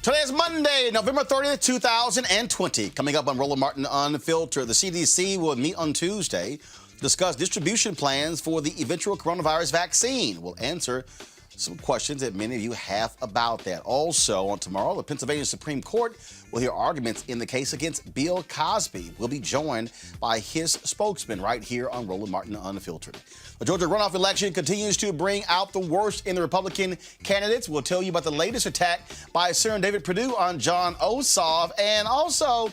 Today is Monday, November 30th, 2020. Coming up on Roland Martin Unfiltered, the CDC will meet on Tuesday to discuss distribution plans for the eventual coronavirus vaccine. We'll answer some questions that many of you have about that. Also, on tomorrow, the Pennsylvania Supreme Court will hear arguments in the case against Bill Cosby. We'll be joined by his spokesman right here on Roland Martin Unfiltered. The Georgia runoff election continues to bring out the worst in the Republican candidates. We'll tell you about the latest attack by Senator David Perdue on Jon Ossoff. And also,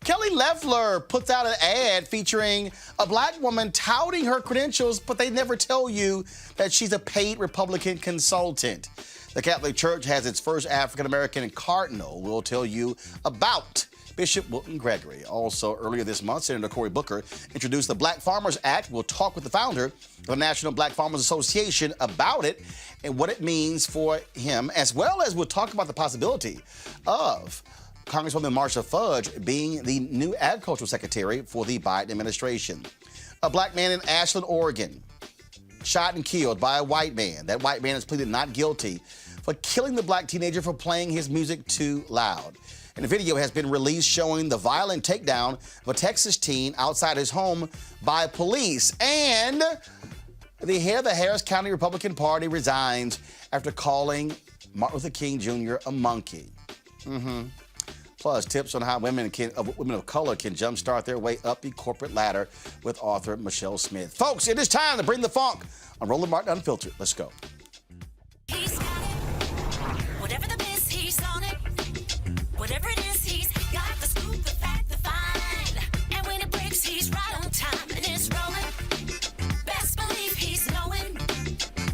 Kelly Loeffler puts out an ad featuring a black woman touting her credentials, but they never tell you that she's a paid Republican consultant. The Catholic Church has its first African-American cardinal. We'll tell you about Bishop Wilton Gregory. Also, earlier this month, Senator Cory Booker introduced the Black Farmers Act. We'll talk with the founder of the National Black Farmers Association about it and what it means for him, as well as we'll talk about the possibility of Congresswoman Marsha Fudge being the new agricultural secretary for the Biden administration. A black man in Ashland, Oregon, shot and killed by a white man. That white man has pleaded not guilty for killing the black teenager for playing his music too loud. And a video has been released showing the violent takedown of a Texas teen outside his home by police. And the head of the Harris County Republican Party resigns after calling Martin Luther King Jr. a monkey. Plus, tips on how women of color can jumpstart their way up the corporate ladder with author Michelle Smith. Folks, it is time to bring the funk on Roland Martin Unfiltered. Let's go. He's got it. Whatever the biz, he's on it. Whatever it is, he's got the scoop, the fact, the find. And when it breaks, he's right on time and it's rolling. Best believe he's knowing.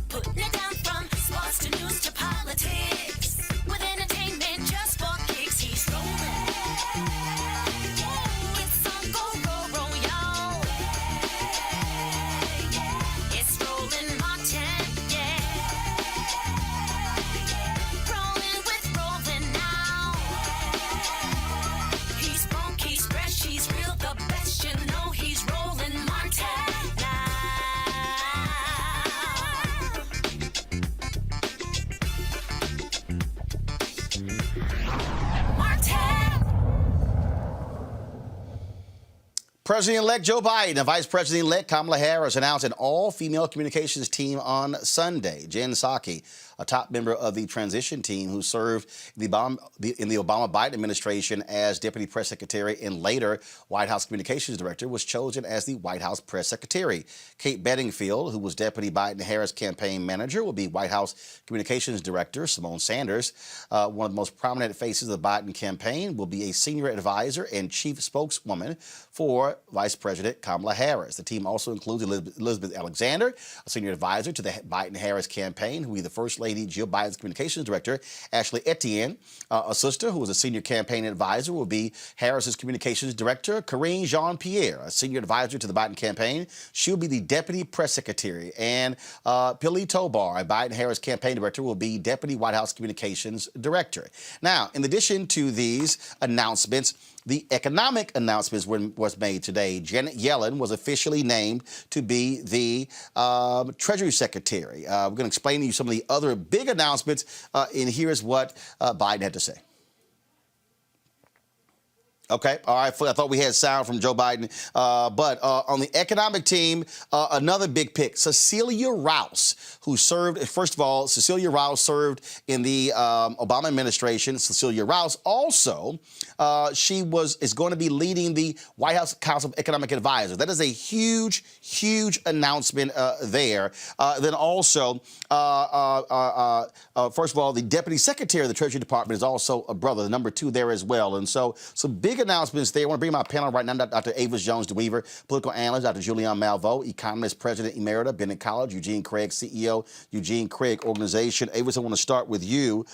Putting it down from sports to news to politics. With entertainment just for kicks, he's rolling. It's on go, roll, y'all. It's Roland Martin, yeah. Rolling with Roland now. He's funk, he's fresh, he's real, the best, you know he's Roland Martin now. Martin! President-elect Joe Biden and Vice President-elect Kamala Harris announced an all-female communications team on Sunday. Jen Psaki, a top member of the transition team who served in the Obama-Biden administration as Deputy Press Secretary and later White House Communications Director, was chosen as the White House Press Secretary. Kate Bedingfield, who was Deputy Biden-Harris Campaign Manager, will be White House Communications Director. Simone Sanders, one of the most prominent faces of the Biden campaign, will be a senior advisor and chief spokeswoman for Vice President Kamala Harris. The team also includes Elizabeth Alexander, a senior advisor to the Biden-Harris campaign, who will be the First Lady Jill Biden's communications director. Ashley Etienne, a sister who was a senior campaign advisor, will be Harris's communications director. Karine Jean-Pierre, a senior advisor to the Biden campaign, she'll be the deputy press secretary. And Pili Tobar, a Biden-Harris campaign director, will be deputy White House communications director. Now, in addition to these announcements, the economic announcements was made today. Janet Yellen was officially named to be the Treasury Secretary. We're going to explain to you some of the other big announcements, and here's what Biden had to say. Okay, all right, I thought we had sound from Joe Biden. But on the economic team, another big pick, Cecilia Rouse, who served, first of all, Cecilia Rouse served in the Obama administration. Cecilia Rouse also, is going to be leading the White House Council of Economic Advisors. That is a huge, huge announcement there. Then also, first of all, the Deputy Secretary of the Treasury Department is also a brother, the number 2 there as well. And so some big announcements there. I want to bring my panel right now, Dr. Avis Jones-DeWeaver, political analyst, Dr. Julianne Malveaux, economist, president emerita, Bennett College, Eugene Craig, CEO, Eugene Craig Organization. Avis, I want to start with you.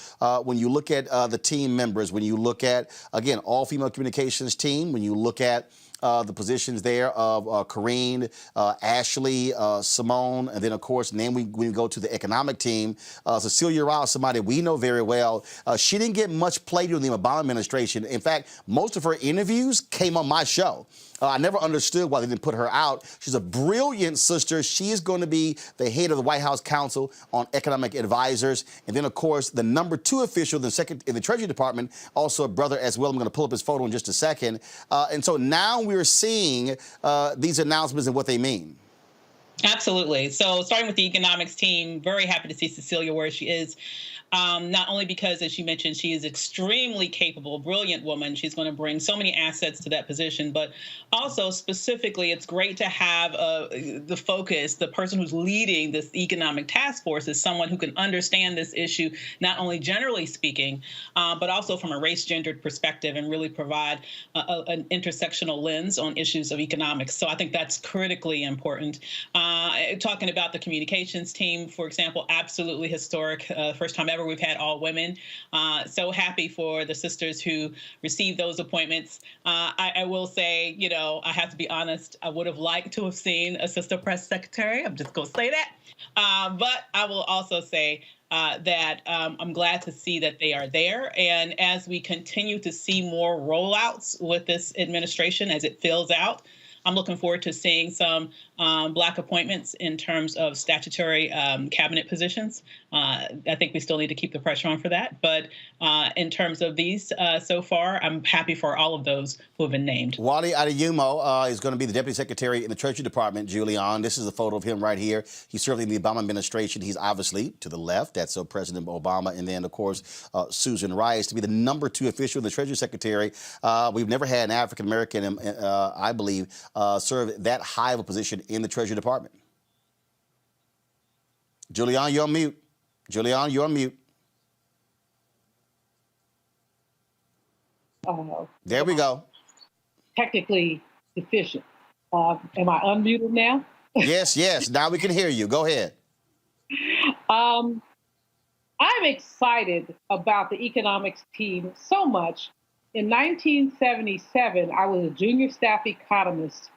When you look at the team members, when you look at, again, all-female communications team, when you look at the positions there of Corrine, Ashley, Simone, and then, of course, and then we go to the economic team. Cecilia Rouse, somebody we know very well. She didn't get much play during the Obama administration. In fact, most of her interviews came on my show. I never understood why they didn't put her out. She's a brilliant sister. She is going to be the head of the White House Council on Economic Advisors. And then, of course, the number 2 official in the Treasury Department, also a brother as well. I'm going to pull up his photo in just a second. And so now we're seeing these announcements and what they mean. Absolutely. So starting with the economics team, very happy to see Cecilia where she is. Not only because, as you mentioned, she is extremely capable, brilliant woman. She's going to bring so many assets to that position. But also specifically, it's great to have the focus, the person who's leading this economic task force is someone who can understand this issue, not only generally speaking, but also from a race-gendered perspective and really provide an intersectional lens on issues of economics. So I think that's critically important. Talking about the communications team, for example, absolutely historic. First time ever we've had all women. So happy for the sisters who received those appointments. I will say, you know, I have to be honest, I would have liked to have seen a sister press secretary. I'm just going to say that. But I will also say that I'm glad to see that they are there. And as we continue to see more rollouts with this administration, as it fills out, I'm looking forward to seeing some Black appointments in terms of statutory cabinet positions. I think we still need to keep the pressure on for that. But in terms of these so far, I'm happy for all of those who have been named. Wally Adeyemo is going to be the Deputy Secretary in the Treasury Department, Julian. This is a photo of him right here. He served in the Obama administration. He's obviously to the left. That's President Obama. And then, of course, Susan Rice to be the number 2 official, the Treasury Secretary. We've never had an African-American, I believe, serve that high of a position in the Treasury Department. Julian, you're on mute. Julian, you're on mute. There we go. Technically deficient. Am I unmuted now? Yes, yes. Now we can hear you. Go ahead. I'm excited about the economics team so much. In 1977, I was a junior staff economist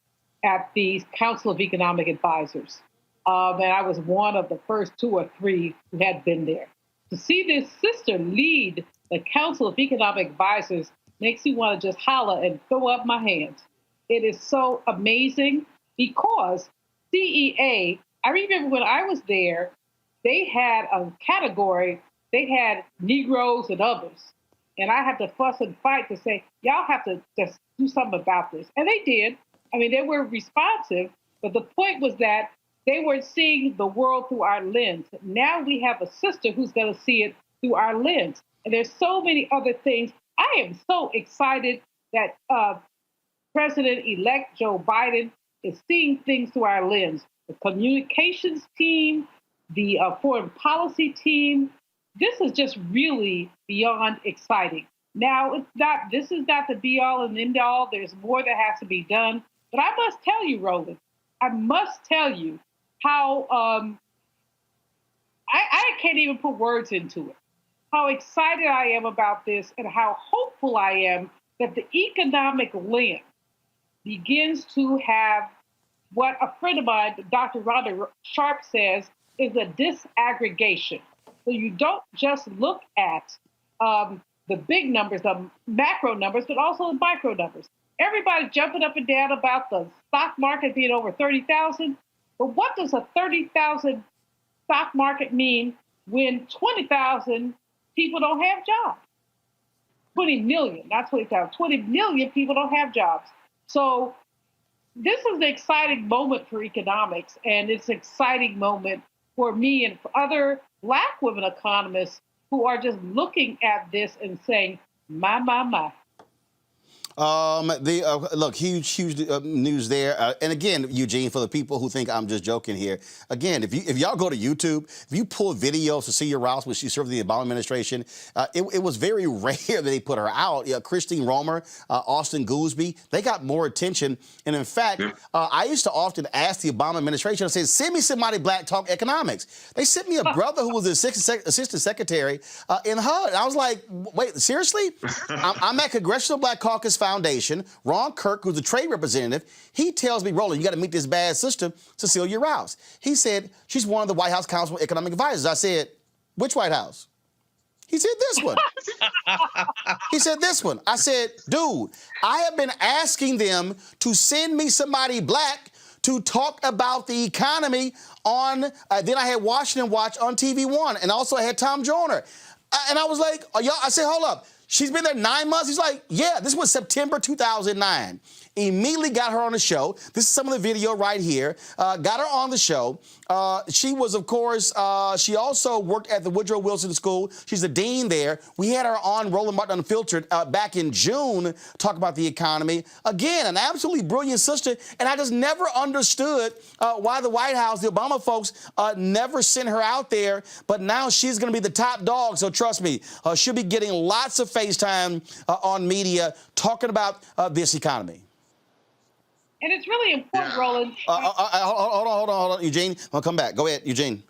at the Council of Economic Advisors. And I was one of the first 2 or 3 who had been there. To see this sister lead the Council of Economic Advisors makes me want to just holler and throw up my hands. It is so amazing because CEA, I remember when I was there, they had a category, they had Negroes and others. And I had to fuss and fight to say, y'all have to just do something about this. And they did. I mean, they were responsive, but the point was that they weren't seeing the world through our lens. Now we have a sister who's going to see it through our lens. And there's so many other things. I am so excited that President-elect Joe Biden is seeing things through our lens. The communications team, the foreign policy team, this is just really beyond exciting. Now, this is not the be-all and end-all. There's more that has to be done. But I must tell you, Roland, I must tell you how I can't even put words into it, how excited I am about this and how hopeful I am that the economic lens begins to have what a friend of mine, Dr. Rhonda Sharp, says is a disaggregation. So you don't just look at the big numbers, the macro numbers, but also the micro numbers. Everybody's jumping up and down about the stock market being over 30,000. But what does a 30,000 stock market mean when 20,000 people don't have jobs? 20 million, not 20,000. 20 million people don't have jobs. So this is an exciting moment for economics, and it's an exciting moment for me and for other Black women economists who are just looking at this and saying, my. Look, huge news there. And again, Eugene, for the people who think I'm just joking here, again, if y'all go to YouTube, if you pull videos of Cecilia Rouse when she served in the Obama administration, it was very rare that they put her out. Christine Romer, Austin Goolsbee, they got more attention. And in fact, I used to often ask the Obama administration, I said, send me somebody Black talk economics. They sent me a brother who was the assistant secretary in HUD. I was like, wait, seriously? I'm at Congressional Black Caucus Foundation, Ron Kirk, who's a trade representative, he tells me, Roland, you got to meet this bad sister, Cecilia Rouse. He said, she's one of the White House Council of Economic Advisors. I said, which White House? He said, this one. He said, this one. I said, dude, I have been asking them to send me somebody black to talk about the economy on, then I had Washington Watch on TV One, and also I had Tom Joyner. And I was like, y'all, I said, hold up. She's been there 9 months? He's like, yeah, this was September 2009. Immediately got her on the show. This is some of the video right here. Got her on the show. She was, of course, she also worked at the Woodrow Wilson School. She's the dean there. We had her on Roland Martin Unfiltered back in June, talk about the economy. Again, an absolutely brilliant sister. And I just never understood why the White House, the Obama folks, never sent her out there. But now she's going to be the top dog. So trust me, she'll be getting lots of FaceTime on media talking about this economy. And it's really important, Roland. Hold on, Eugene. I'll come back. Go ahead, Eugene.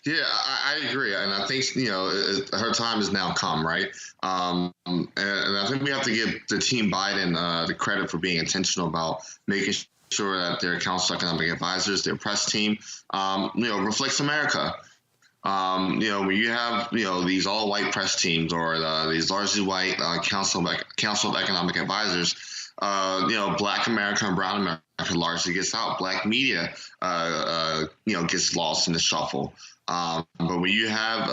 Yeah, I agree, and I think her time has now come, right? And I think we have to give the team Biden the credit for being intentional about making sure that their Council of Economic Advisors, their press team, reflects America. When you have these all-white press teams or these largely white Council of Economic Advisors. Black America and brown America largely gets out. Black media, gets lost in the shuffle. But when you have,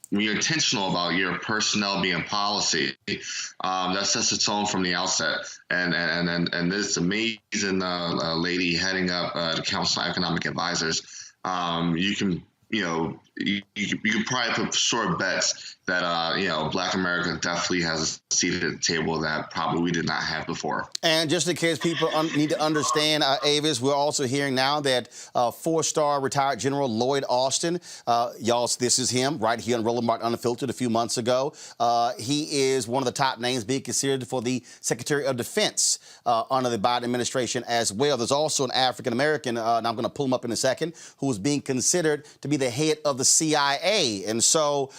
when you're intentional about your personnel being policy, that sets the tone from the outset. And this amazing lady heading up the Council of Economic Advisors, you can probably put short bets that, Black America definitely has a seat at the table that probably we did not have before. And just in case people need to understand, Avis, we're also hearing now that four-star retired General Lloyd Austin, y'all, this is him right here on Roland Martin Unfiltered a few months ago. He is one of the top names being considered for the Secretary of Defense under the Biden administration as well. There's also an African-American, and I'm going to pull him up in a second, who is being considered to be the head of the CIA. And so,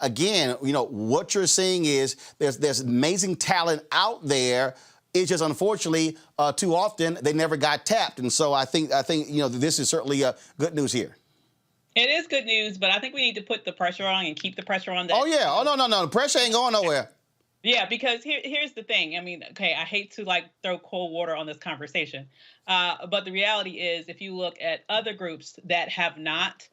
again, what you're seeing is there's amazing talent out there. It's just unfortunately too often they never got tapped. And so I think this is certainly good news here. It is good news, but I think we need to put the pressure on and keep the pressure on. That. Oh yeah. Oh no. The pressure ain't going nowhere. Yeah, because here's the thing. I mean, okay, I hate to throw cold water on this conversation, but the reality is, if you look at other groups that have not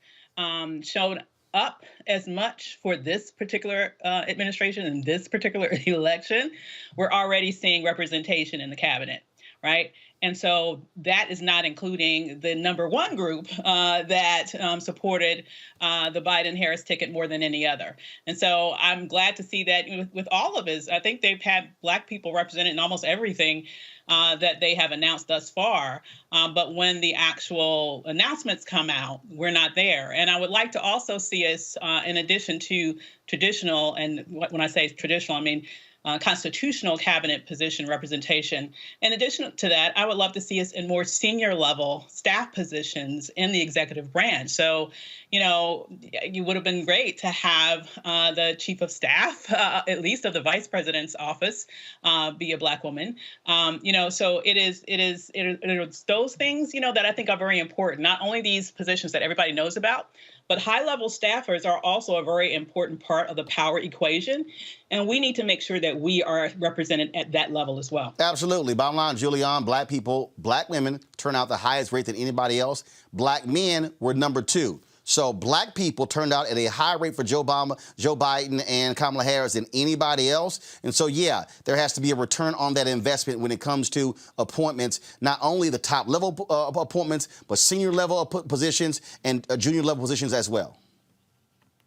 shown up as much for this particular administration and this particular election, we're already seeing representation in the cabinet, right? And so that is not including the number one group that supported the Biden-Harris ticket more than any other. And so I'm glad to see that with all of us. I think they've had Black people represented in almost everything that they have announced thus far. But when the actual announcements come out, we're not there. And I would like to also see us, in addition to traditional, and when I say traditional, I mean constitutional cabinet position representation. In addition to that, I would love to see us in more senior level staff positions in the executive branch. So, you would have been great to have the chief of staff, at least of the vice president's office, be a Black woman. So it is those things, that I think are very important. Not only these positions that everybody knows about, but high-level staffers are also a very important part of the power equation, and we need to make sure that we are represented at that level as well. Absolutely. Bottom line, Julianne, Black people, Black women turn out the highest rate than anybody else. Black men were number 2. So Black people turned out at a higher rate for Joe Biden and Kamala Harris than anybody else. And so, yeah, there has to be a return on that investment when it comes to appointments, not only the top level appointments, but senior level positions and junior level positions as well.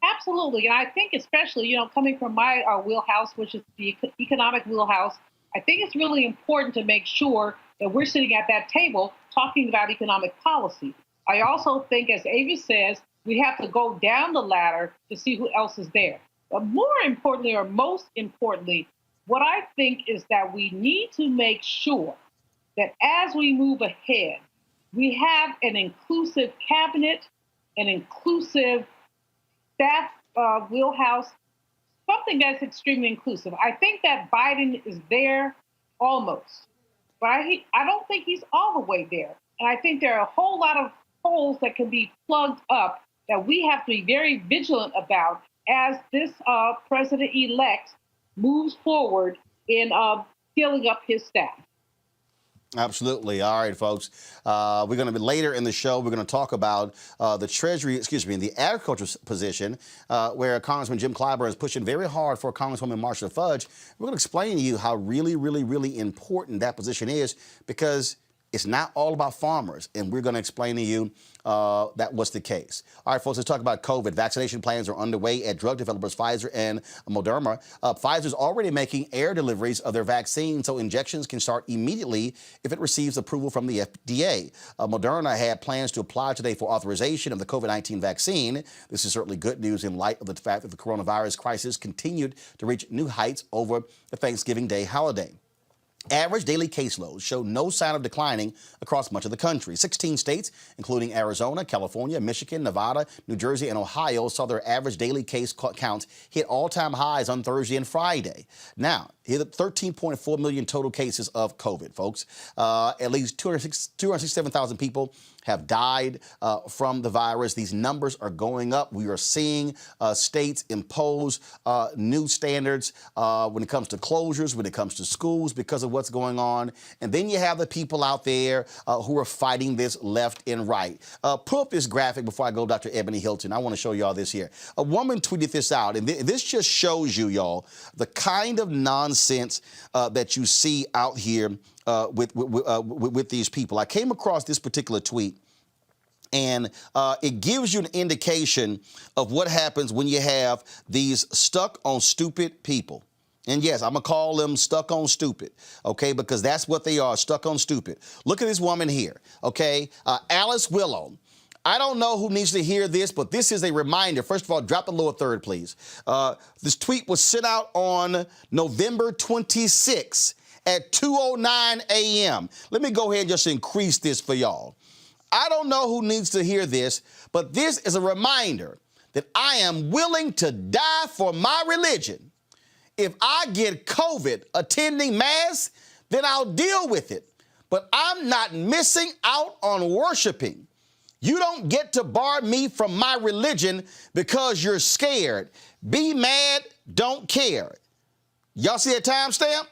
Absolutely. And I think especially, coming from my wheelhouse, which is the economic wheelhouse, I think it's really important to make sure that we're sitting at that table talking about economic policy. I also think, as Avis says, we have to go down the ladder to see who else is there. But more importantly, or most importantly, what I think is that we need to make sure that as we move ahead, we have an inclusive cabinet, an inclusive staff wheelhouse, something that's extremely inclusive. I think that Biden is there almost, but I don't think he's all the way there. And I think there are a whole lot of holes that can be plugged up that we have to be very vigilant about as this president-elect moves forward in filling up his staff. Absolutely. All right, folks. We're going to be later in the show. We're going to talk about the the agriculture position, where Congressman Jim Clyburn is pushing very hard for Congresswoman Marcia Fudge. We're going to explain to you how really, really, really important that position is, because it's not all about farmers, and we're going to explain to you that was the case. All right, folks, let's talk about COVID. Vaccination plans are underway at drug developers Pfizer and Moderna. Pfizer's already making air deliveries of their vaccine, so injections can start immediately if it receives approval from the FDA. Moderna had plans to apply today for authorization of the COVID-19 vaccine. This is certainly good news in light of the fact that the coronavirus crisis continued to reach new heights over the Thanksgiving Day holiday. Average daily caseloads show no sign of declining across much of the country. 16 states, including Arizona, California, Michigan, Nevada, New Jersey, and Ohio, saw their average daily case counts hit all-time highs on Thursday and Friday. Now, here are 13.4 million total cases of COVID, folks. At least 267,000 people have died from the virus. These numbers are going up. We are seeing states impose new standards when it comes to closures, when it comes to schools, because of what's going on. And then you have the people out there who are fighting this left and right. Pull up this graphic before I go, Dr. Ebony Hilton. I want to show y'all this here. A woman tweeted this out, and this just shows you, y'all, the kind of nonsense that you see out here with these people. I came across this particular tweet, and it gives you an indication of what happens when you have these stuck on stupid people. And yes, I'm going to call them stuck on stupid, okay, because that's what they are, stuck on stupid. Look at this woman here, okay, Alice Willow. I don't know who needs to hear this, but this is a reminder. First of all, drop the lower third, please. This tweet was sent out on November 26th at 2:09 a.m. Let me go ahead and just increase this for y'all. I don't know who needs to hear this, but this is a reminder that I am willing to die for my religion. If I get COVID attending Mass, then I'll deal with it. But I'm not missing out on worshiping. You don't get to bar me from my religion because you're scared. Be mad, don't care. Y'all see that timestamp?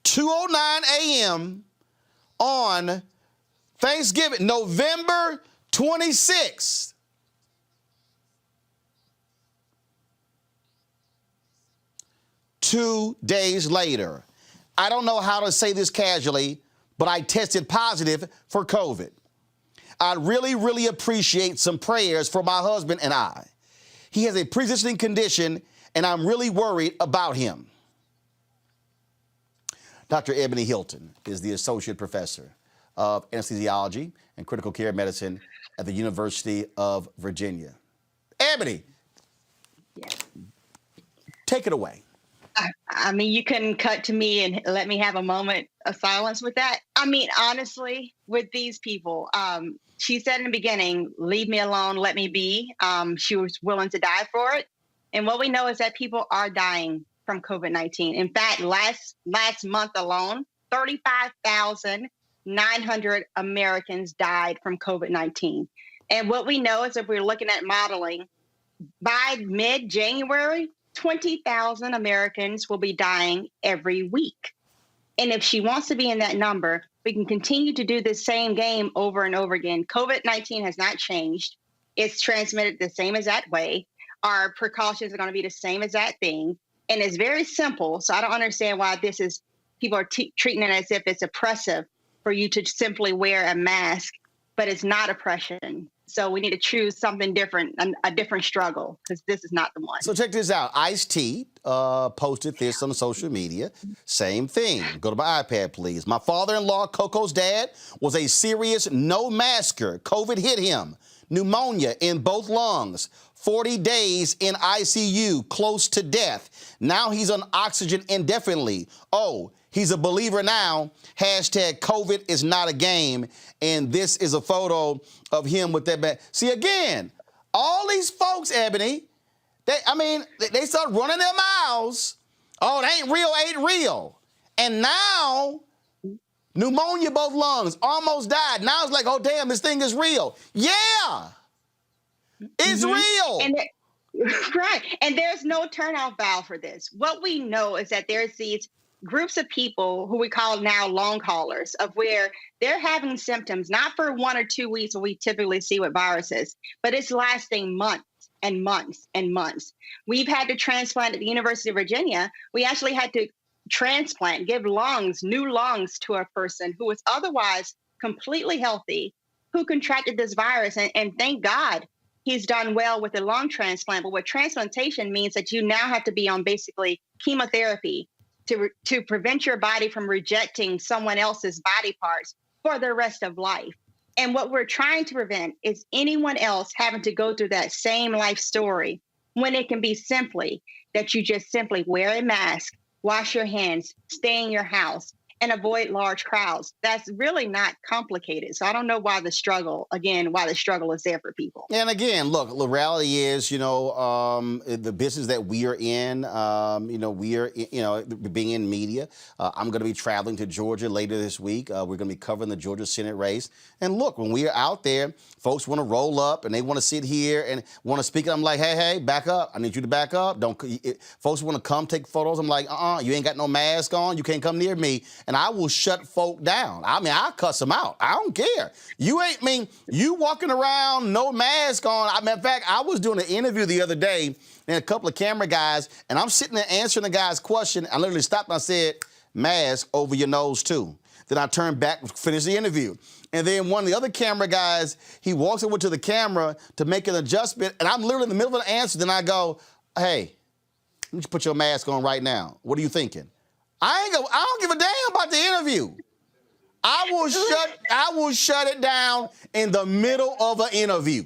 2:09 a.m. on Thanksgiving, November 26th. Two days later. I don't know how to say this casually, but I tested positive for COVID. I really, really appreciate some prayers for my husband and I. He has a pre-existing condition, and I'm really worried about him. Dr. Ebony Hilton is the Associate Professor of Anesthesiology and Critical Care Medicine at the University of Virginia. Ebony, take it away. I mean, you can cut to me and let me have a moment of silence with that. I mean, honestly, with these people, she said in the beginning, leave me alone, let me be. She was willing to die for it. And what we know is that people are dying from COVID-19. In fact, last month alone, 35,900 Americans died from COVID-19. And what we know is if we're looking at modeling, by mid-January, 20,000 Americans will be dying every week. And if she wants to be in that number, we can continue to do the same game over and over again. COVID-19 has not changed. It's transmitted the same exact way. Our precautions are going to be the same exact thing. And it's very simple. So I don't understand why people are treating it as if it's oppressive for you to simply wear a mask, but it's not oppression. So we need to choose something different, a different struggle, because this is not the one. So check this out. Ice-T posted this on social media. Same thing. Go to my iPad, please. My father-in-law, Coco's dad, was a serious no-masker. COVID hit him. Pneumonia in both lungs. 40 days in ICU, close to death. Now he's on oxygen indefinitely. Oh, he's a believer now. Hashtag COVID is not a game. And this is a photo of him with that bag. See, again, all these folks, Ebony, They start running their mouths. Oh, it ain't real. And now, pneumonia, both lungs, almost died. Now it's like, oh, damn, this thing is real. Yeah, it's real. And right. And there's no turnoff valve for this. What we know is that there's these groups of people who we call now long haulers, of where they're having symptoms, not for 1 or 2 weeks, what we typically see with viruses, but it's lasting months and months and months. We've had to transplant at the University of Virginia. We actually had to transplant, give new lungs to a person who was otherwise completely healthy, who contracted this virus. And thank God he's done well with the lung transplant. But what transplantation means that you now have to be on basically chemotherapy to prevent your body from rejecting someone else's body parts for the rest of life. And what we're trying to prevent is anyone else having to go through that same life story, when it can be simply that you just simply wear a mask, wash your hands, stay in your house, and avoid large crowds. That's really not complicated. So I don't know why the struggle is there for people. And again, look, the reality is, the business that we are in, we are, being in media. I'm going to be traveling to Georgia later this week. We're going to be covering the Georgia Senate race. And look, when we are out there, folks want to roll up and they want to sit here and want to speak. I'm like, hey, back up. I need you to back up. Folks want to come take photos. I'm like, you ain't got no mask on. You can't come near me. And I will shut folk down. I'll cuss them out. I don't care. You walking around, no mask on. In fact, I was doing an interview the other day and a couple of camera guys, and I'm sitting there answering the guy's question. I literally stopped and I said, mask over your nose too. Then I turned back, finished the interview. And then one of the other camera guys, he walks over to the camera to make an adjustment, and I'm literally in the middle of the answer. Then I go, hey, let me put your mask on right now. What are you thinking? I don't give a damn about the interview. I will shut it down in the middle of an interview.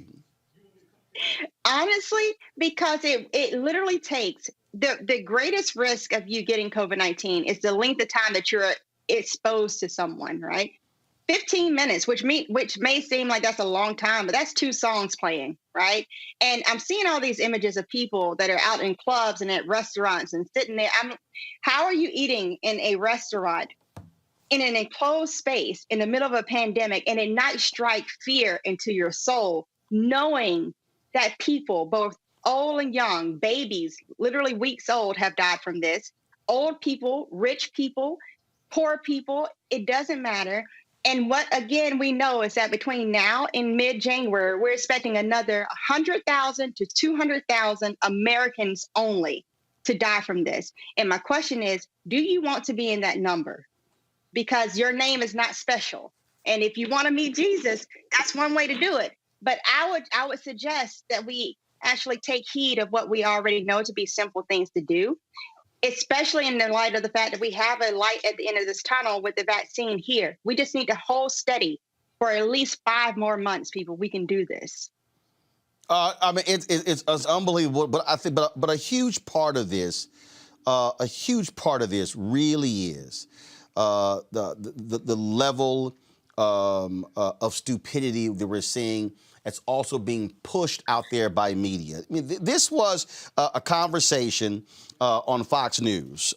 Honestly, because it literally takes the greatest risk of you getting COVID-19 is the length of time that you're exposed to someone, right? 15 minutes, which may seem like that's a long time, but that's 2 songs playing, right? And I'm seeing all these images of people that are out in clubs and at restaurants and sitting there. How are you eating in a restaurant in an enclosed space in the middle of a pandemic and it not strike fear into your soul, knowing that people, both old and young, babies, literally weeks old, have died from this, old people, rich people, poor people, it doesn't matter. And what, again, we know is that between now and mid-January, we're expecting another 100,000 to 200,000 Americans only to die from this. And my question is, do you want to be in that number? Because your name is not special. And if you want to meet Jesus, that's one way to do it. But I would suggest that we actually take heed of what we already know to be simple things to do, especially in the light of the fact that we have a light at the end of this tunnel with the vaccine here. We just need to hold steady for at least 5 more months, people. We can do this. It's unbelievable, but I think, but a huge part of this really is the level of stupidity that we're seeing. It's also being pushed out there by media. I mean, this was a conversation on Fox News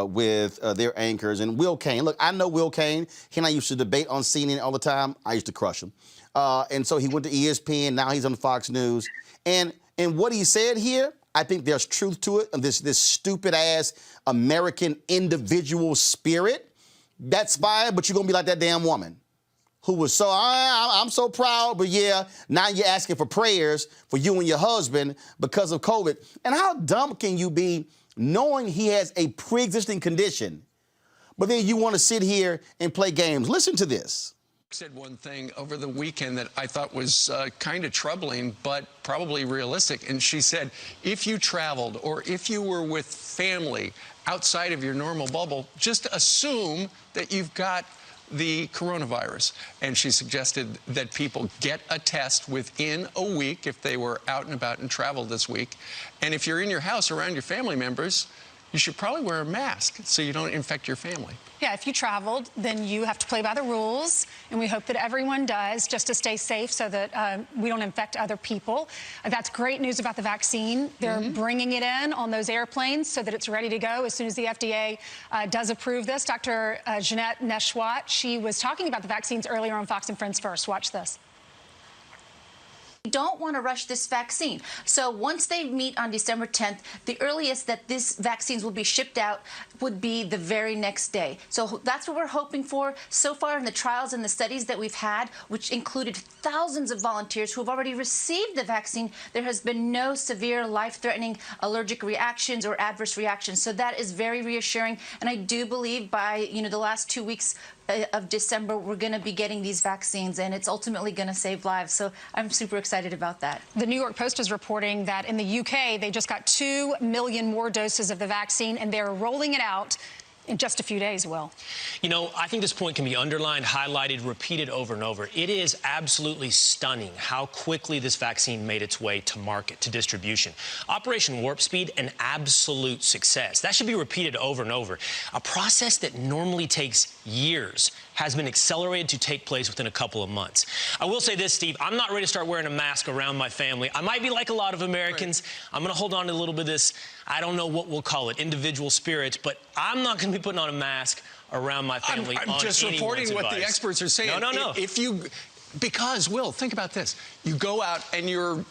with their anchors and Will Cain. Look, I know Will Cain. He and I used to debate on CNN all the time. I used to crush him. And so he went to ESPN. Now he's on Fox News. And what he said here, I think there's truth to it. And this stupid-ass American individual spirit, that's fine, but you're going to be like that damn woman who was so, I'm so proud, but yeah, now you're asking for prayers for you and your husband because of COVID. And how dumb can you be knowing he has a pre-existing condition, but then you want to sit here and play games? Listen to this. Said one thing over the weekend that I thought was kind of troubling, but probably realistic. And she said, if you traveled or if you were with family outside of your normal bubble, just assume that you've got the coronavirus. And she suggested that people get a test within a week if they were out and about and traveled this week. And if you're in your house around your family members, you should probably wear a mask so you don't infect your family. Yeah, if you traveled, then you have to play by the rules, and we hope that everyone does, just to stay safe so that we don't infect other people. That's great news about the vaccine. They're bringing it in on those airplanes so that it's ready to go as soon as the FDA does approve this. Dr. Jeanette Neshwat, she was talking about the vaccines earlier on Fox and Friends First. Watch this. We don't want to rush this vaccine. So once they meet on December 10th, the earliest that these vaccines will be shipped out would be the very next day. So that's what we're hoping for. So far in the trials and the studies that we've had, which included thousands of volunteers who have already received the vaccine, there has been no severe life-threatening allergic reactions or adverse reactions. So that is very reassuring. And I do believe by, the last 2 weeks of December, we're going to be getting these vaccines, and it's ultimately going to save lives. So I'm super excited about that. The New York Post is reporting that in the UK, they just got 2 million more doses of the vaccine, and they're rolling it out in just a few days, Will. I think this point can be underlined, highlighted, repeated over and over. It is absolutely stunning how quickly this vaccine made its way to market, to distribution. Operation Warp Speed, an absolute success. That should be repeated over and over. A process that normally takes years has been accelerated to take place within a couple of months. I will say this, Steve, I'm not ready to start wearing a mask around my family. I might be like a lot of Americans. I'm going to hold on to a little bit of this, I don't know what we'll call it, individual spirit, but I'm not going to be putting on a mask around my family. I'm just reporting what the experts are saying. No. Because, Will, think about this. You go out and you're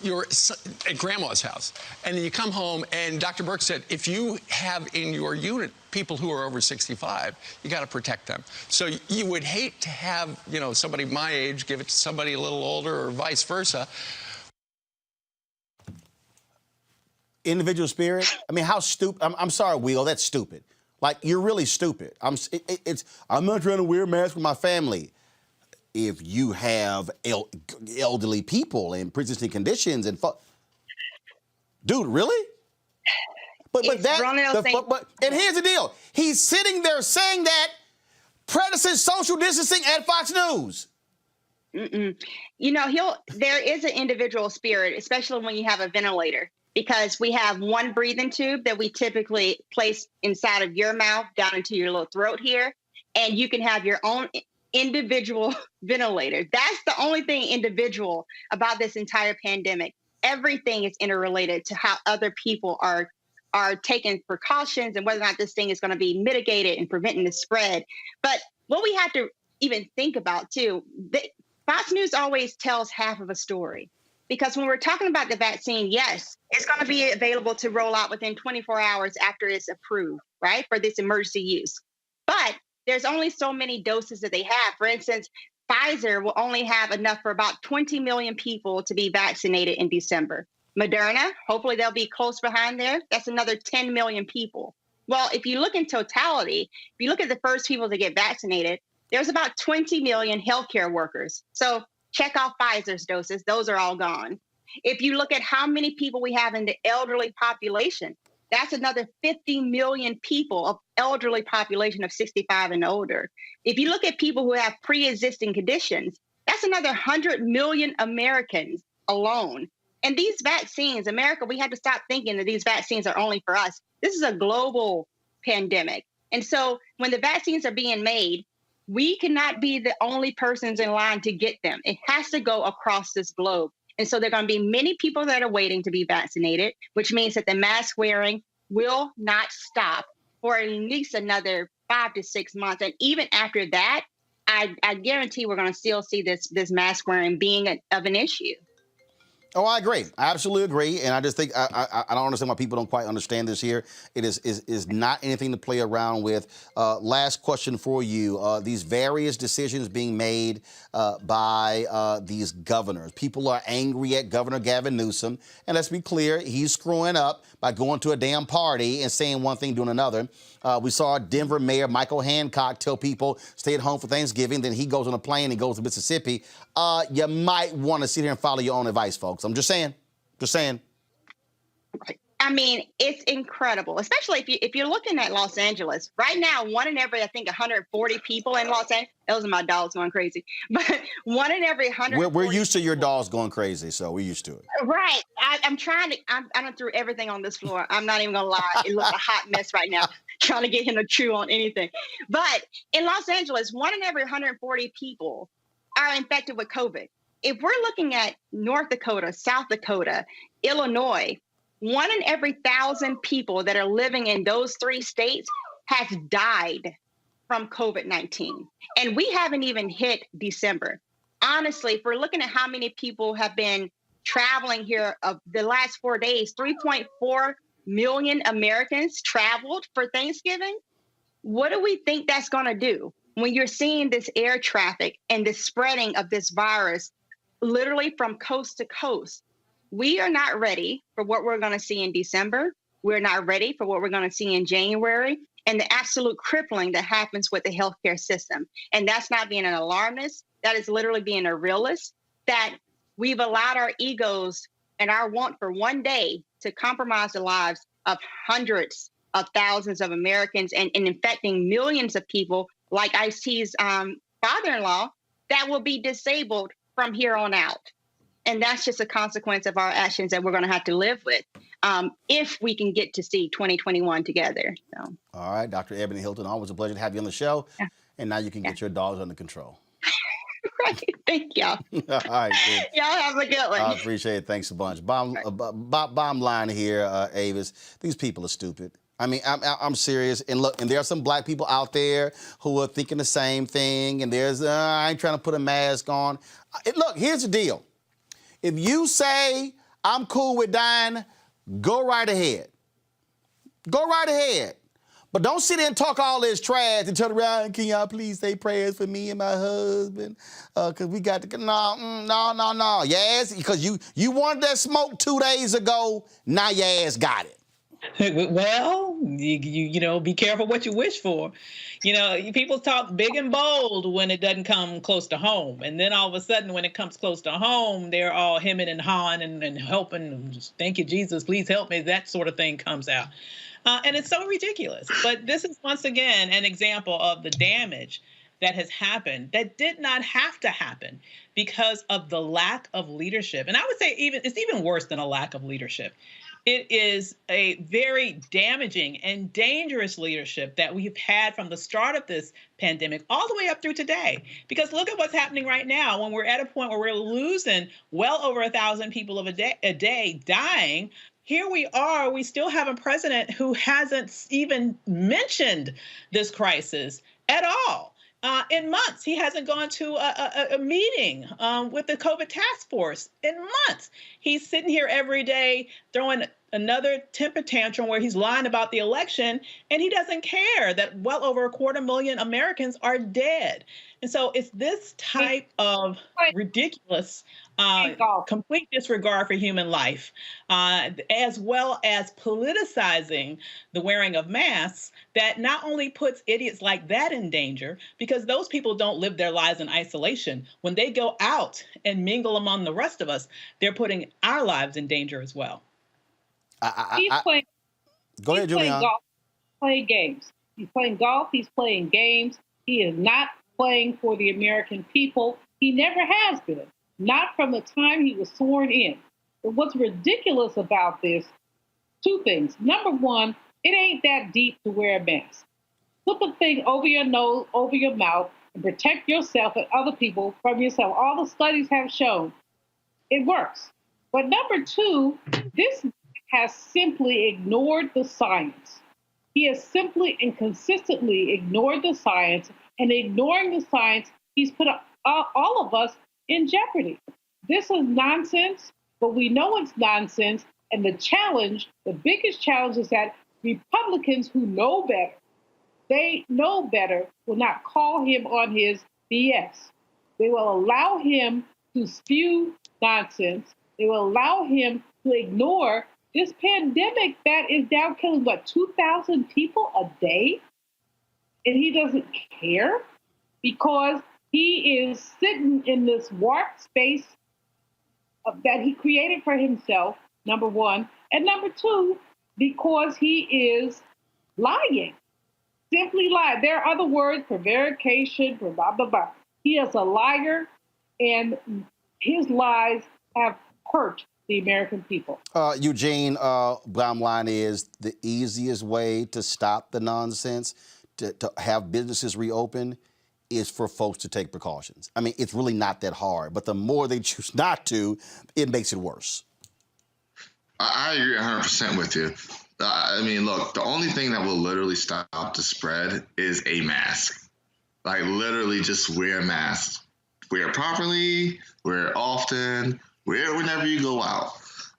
at grandma's house, and then you come home, and Dr. Burke said, if you have in your unit people who are over 65, you got to protect them. So you would hate to have, somebody my age give it to somebody a little older or vice versa. Individual spirit? I mean, how stupid? I'm sorry, Will, that's stupid. Like, you're really stupid. I'm not trying to wear a mask with my family. If you have elderly people in pre-existing conditions and dude, really? But here's the deal. He's sitting there saying that, practicing social distancing at Fox News. There is an individual spirit, especially when you have a ventilator, because we have one breathing tube that we typically place inside of your mouth down into your little throat here, and you can have your own individual ventilator. That's the only thing individual about this entire pandemic. Everything is interrelated to how other people are taking precautions and whether or not this thing is going to be mitigated and preventing the spread. But what we have to even think about too, Fox News always tells half of a story. Because when we're talking about the vaccine, yes, it's going to be available to roll out within 24 hours after it's approved, right, for this emergency use. But there's only so many doses that they have. For instance, Pfizer will only have enough for about 20 million people to be vaccinated in December. Moderna, hopefully they'll be close behind there. That's another 10 million people. Well, if you look in totality, if you look at the first people to get vaccinated, there's about 20 million healthcare workers. So check off Pfizer's doses. Those are all gone. If you look at how many people we have in the elderly population, that's another 50 million people of elderly population of 65 and older. If you look at people who have pre-existing conditions, that's another 100 million Americans alone. And these vaccines, America, we have to stop thinking that these vaccines are only for us. This is a global pandemic. And so when the vaccines are being made, we cannot be the only persons in line to get them. It has to go across this globe. And so there are going to be many people that are waiting to be vaccinated, which means that the mask wearing will not stop for at least another 5 to 6 months. And even after that, I guarantee we're going to still see this mask wearing being of an issue. Oh, I agree. I absolutely agree. And I just think I don't understand why people don't quite understand this here. It is not anything to play around with. Last question for you. These various decisions being made by these governors. People are angry at Governor Gavin Newsom. And let's be clear, he's screwing up by going to a damn party and saying one thing, doing another. We saw Denver Mayor Michael Hancock tell people stay at home for Thanksgiving. Then he goes on a plane and goes to Mississippi. You might want to sit here and follow your own advice, folks. I'm just saying. Just saying. Right. I mean, it's incredible, especially if you're looking at Los Angeles right now. One in every, I think, 140 people in Los Angeles. Those are my dogs going crazy, but one in every 100. We're used to your dogs going crazy, so we're used to it. Right. I'm trying to. I done threw everything on this floor. I'm not even gonna lie. It looks a hot mess right now. Trying to get him to chew on anything. But in Los Angeles, one in every 140 people are infected with COVID. If we're looking at North Dakota, South Dakota, Illinois, one in every 1,000 people that are living in those three states has died from COVID-19. And we haven't even hit December. Honestly, if we're looking at how many people have been traveling here of the last 4 days, 3.4 million Americans traveled for Thanksgiving. What do we think that's going to do when you're seeing this air traffic and the spreading of this virus literally from coast to coast? We are not ready for what we're going to see in December. We're not ready for what we're going to see in January and the absolute crippling that happens with the healthcare system. And that's not being an alarmist. That is literally being a realist, that we've allowed our egos and our want for one day to compromise the lives of hundreds of thousands of Americans and infecting millions of people like Ice-T's father-in-law that will be disabled from here on out. And that's just a consequence of our actions that we're going to have to live with if we can get to see 2021 together. So. All right, Dr. Ebony Hilton, always a pleasure to have you on the show. Yeah. And now you can get your dogs under control. Right. Thank y'all. All right. Good. Y'all have a good one. I appreciate it. Thanks a bunch. Bottom line here, Avis, these people are stupid. I mean, I'm serious. And look, and there are some black people out there who are thinking the same thing. And there's, I ain't trying to put a mask on. Look, here's the deal. If you say, I'm cool with dying, go right ahead. Go right ahead. But don't sit there and talk all this trash and turn around, can y'all please say prayers for me and my husband? Because we got to, no. Yes, because you wanted that smoke 2 days ago, now your ass got it. Well, you know, be careful what you wish for. You know, people talk big and bold when it doesn't come close to home. And then all of a sudden, when it comes close to home, they're all hemming and hawing and helping. And just, thank you, Jesus, please help me. That sort of thing comes out. And it's so ridiculous. But this is, once again, an example of the damage that has happened that did not have to happen because of the lack of leadership. And I would say it's even worse than a lack of leadership. It is a very damaging and dangerous leadership that we've had from the start of this pandemic all the way up through today. Because look at what's happening right now when we're at a point where we're losing well over 1,000 people a day dying. Here we are, we still have a president who hasn't even mentioned this crisis at all. In months, he hasn't gone to a meeting with the COVID task force in months. He's sitting here every day throwing another temper tantrum where he's lying about the election, and he doesn't care that well over 250,000 Americans are dead. And so it's this type of ridiculous, complete disregard for human life, as well as politicizing the wearing of masks, that not only puts idiots like that in danger, because those people don't live their lives in isolation. When they go out and mingle among the rest of us, they're putting our lives in danger as well. He's playing. Go ahead, Julian. Playing games. He's playing golf. He's playing games. He is not playing for the American people. He never has been. Not from the time he was sworn in. But what's ridiculous about this, two things. Number one, it ain't that deep to wear a mask. Put the thing over your nose, over your mouth, and protect yourself and other people from yourself. All the studies have shown it works. But number two, this has simply ignored the science. He has simply and consistently ignored the science, and ignoring the science, he's put all of us in jeopardy. This is nonsense, but we know it's nonsense. And the challenge, the biggest challenge, is that Republicans who know better, they know better, will not call him on his BS. They will allow him to spew nonsense. They will allow him to ignore this pandemic that is now killing, 2,000 people a day? And he doesn't care because he is sitting in this warped space that he created for himself, number one. And number two, because he is lying. Simply lie. There are other words, prevarication, blah, blah, blah. He is a liar, and his lies have hurt the American people. Eugene, bottom line is the easiest way to stop the nonsense, to have businesses reopen, is for folks to take precautions. I mean, it's really not that hard, but the more they choose not to, it makes it worse. I agree 100% with you. I mean, look, the only thing that will literally stop the spread is a mask. Like, literally just wear a mask. Wear it properly, wear it often, wear it whenever you go out.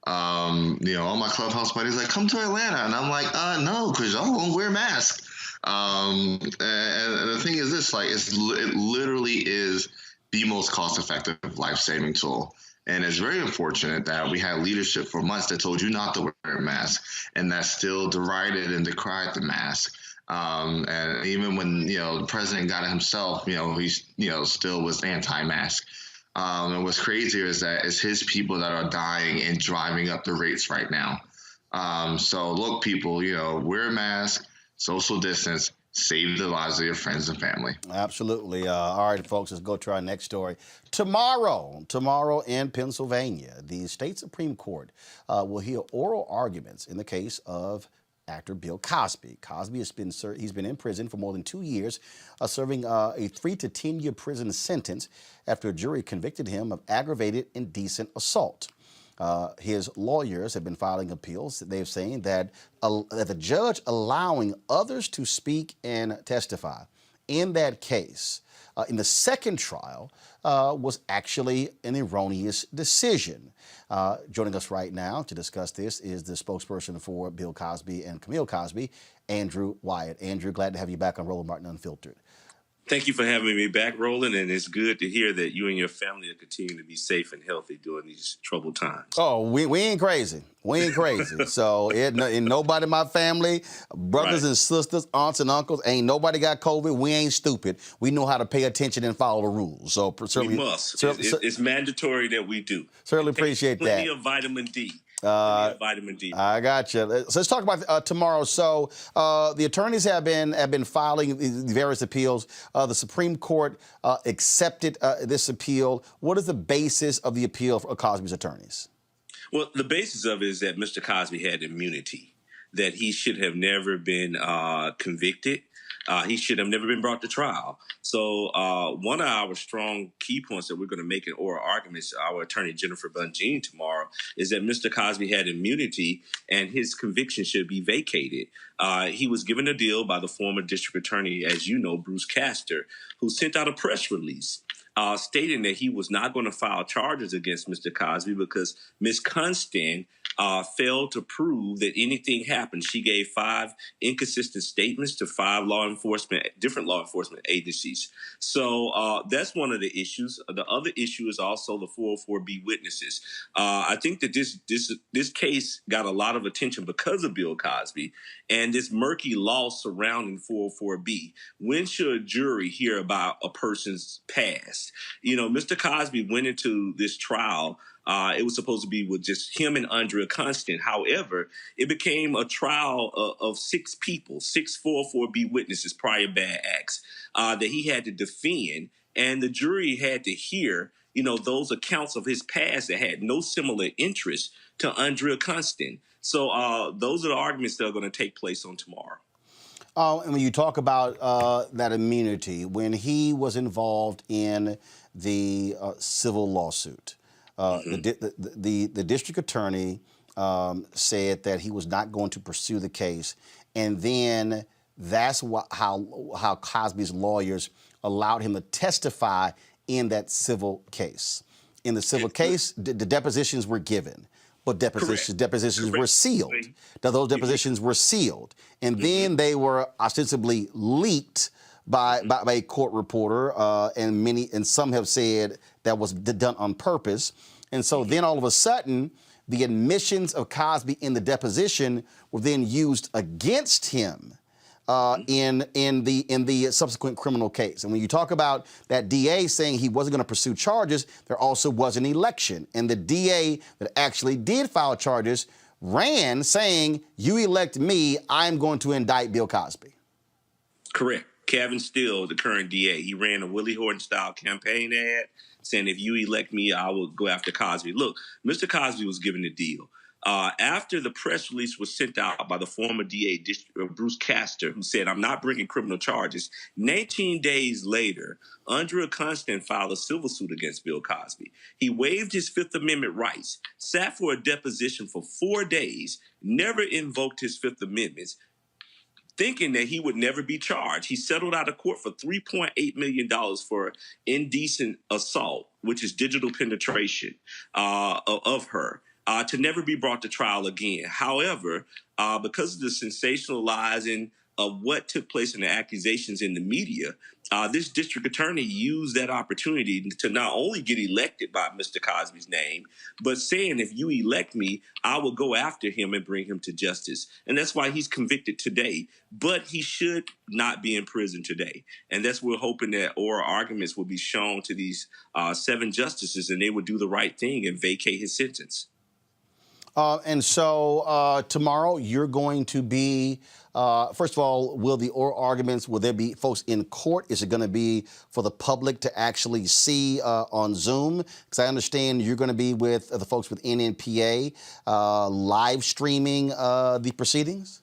All my Clubhouse buddies like, come to Atlanta. And I'm like, no, because y'all won't wear masks. And the thing is this, like, it literally is the most cost-effective life-saving tool. And it's very unfortunate that we had leadership for months that told you not to wear a mask, and that still derided and decried the mask. And even when, the president got it himself, he, still was anti-mask. And what's crazier is that it's his people that are dying and driving up the rates right now. So look, people, wear a mask, social distance, save the lives of your friends and family. Absolutely. All right, folks, let's go to our next story. Tomorrow in Pennsylvania, the state Supreme Court will hear oral arguments in the case of actor Bill Cosby. Cosby he's been in prison for more than 2 years, serving a 3 to 10 year prison sentence after a jury convicted him of aggravated indecent assault. His lawyers have been filing appeals. They're saying that the judge allowing others to speak and testify in that case, in the second trial, was actually an erroneous decision. Joining us right now to discuss this is the spokesperson for Bill Cosby and Camille Cosby, Andrew Wyatt. Andrew, glad to have you back on Roland Martin Unfiltered. Thank you for having me back, Roland, and it's good to hear that you and your family are continuing to be safe and healthy during these troubled times. Oh, we ain't crazy. We ain't crazy. So ain't nobody in my family, brothers and sisters, aunts and uncles, ain't nobody got COVID. We ain't stupid. We know how to pay attention and follow the rules. So certainly, we must. It's mandatory that we do. Certainly appreciate that. Plenty of vitamin D. Vitamin D. I got you. So let's talk about tomorrow. So the attorneys have been filing the various appeals. The Supreme Court accepted this appeal. What is the basis of the appeal for Cosby's attorneys? Well, the basis of it is that Mr. Cosby had immunity, that he should have never been convicted. He should have never been brought to trial. So one of our strong key points that we're going to make in oral arguments, our attorney Jennifer Bunjean tomorrow, is that Mr. Cosby had immunity and his conviction should be vacated. He was given a deal by the former district attorney, as you know, Bruce Castor, who sent out a press release stating that he was not going to file charges against Mr. Cosby because Ms. Constant failed to prove that anything happened. She gave 5 inconsistent statements to 5 different law enforcement agencies. So that's one of the issues. The other issue is also the 404B witnesses. I think that this case got a lot of attention because of Bill Cosby and this murky law surrounding 404B. When should a jury hear about a person's past? Mr. Cosby went into this trial. It was supposed to be with just him and Andrea Constant. However, it became a trial of 6 people, 6 404B witnesses, prior bad acts, that he had to defend. And the jury had to hear, those accounts of his past that had no similar interest to Andrea Constant. So those are the arguments that are going to take place on tomorrow. And when you talk about that immunity, when he was involved in the civil lawsuit, the district attorney said that he was not going to pursue the case, and then that's how Cosby's lawyers allowed him to testify in that civil case. In the civil case, the depositions were given, but depositions were sealed. Now, those depositions were sealed, and then they were ostensibly leaked by a court reporter, and some have said that was done on purpose. And so then all of a sudden, the admissions of Cosby in the deposition were then used against him in the subsequent criminal case. And when you talk about that DA saying he wasn't going to pursue charges, there also was an election, and the DA that actually did file charges ran saying, "You elect me, I'm going to indict Bill Cosby." Correct. Kevin Steele, the current DA, he ran a Willie Horton-style campaign ad saying, if you elect me, I will go after Cosby. Look, Mr. Cosby was given a deal. After the press release was sent out by the former DA, Bruce Castor, who said, I'm not bringing criminal charges, 19 days later, Andrea Constand filed a civil suit against Bill Cosby. He waived his Fifth Amendment rights, sat for a deposition for 4 days, never invoked his Fifth Amendment, thinking that he would never be charged. He settled out of court for $3.8 million for indecent assault, which is digital penetration of her, to never be brought to trial again. However, because of the sensationalizing of what took place in the accusations in the media, this district attorney used that opportunity to not only get elected by Mr. Cosby's name, but saying, if you elect me, I will go after him and bring him to justice. And that's why he's convicted today. But he should not be in prison today. And that's what we're hoping, that oral arguments will be shown to these 7 justices, and they will do the right thing and vacate his sentence. And so tomorrow you're going to be, first of all, will the oral arguments, will there be folks in court? Is it going to be for the public to actually see on Zoom? Because I understand you're going to be with the folks with NNPA live streaming the proceedings?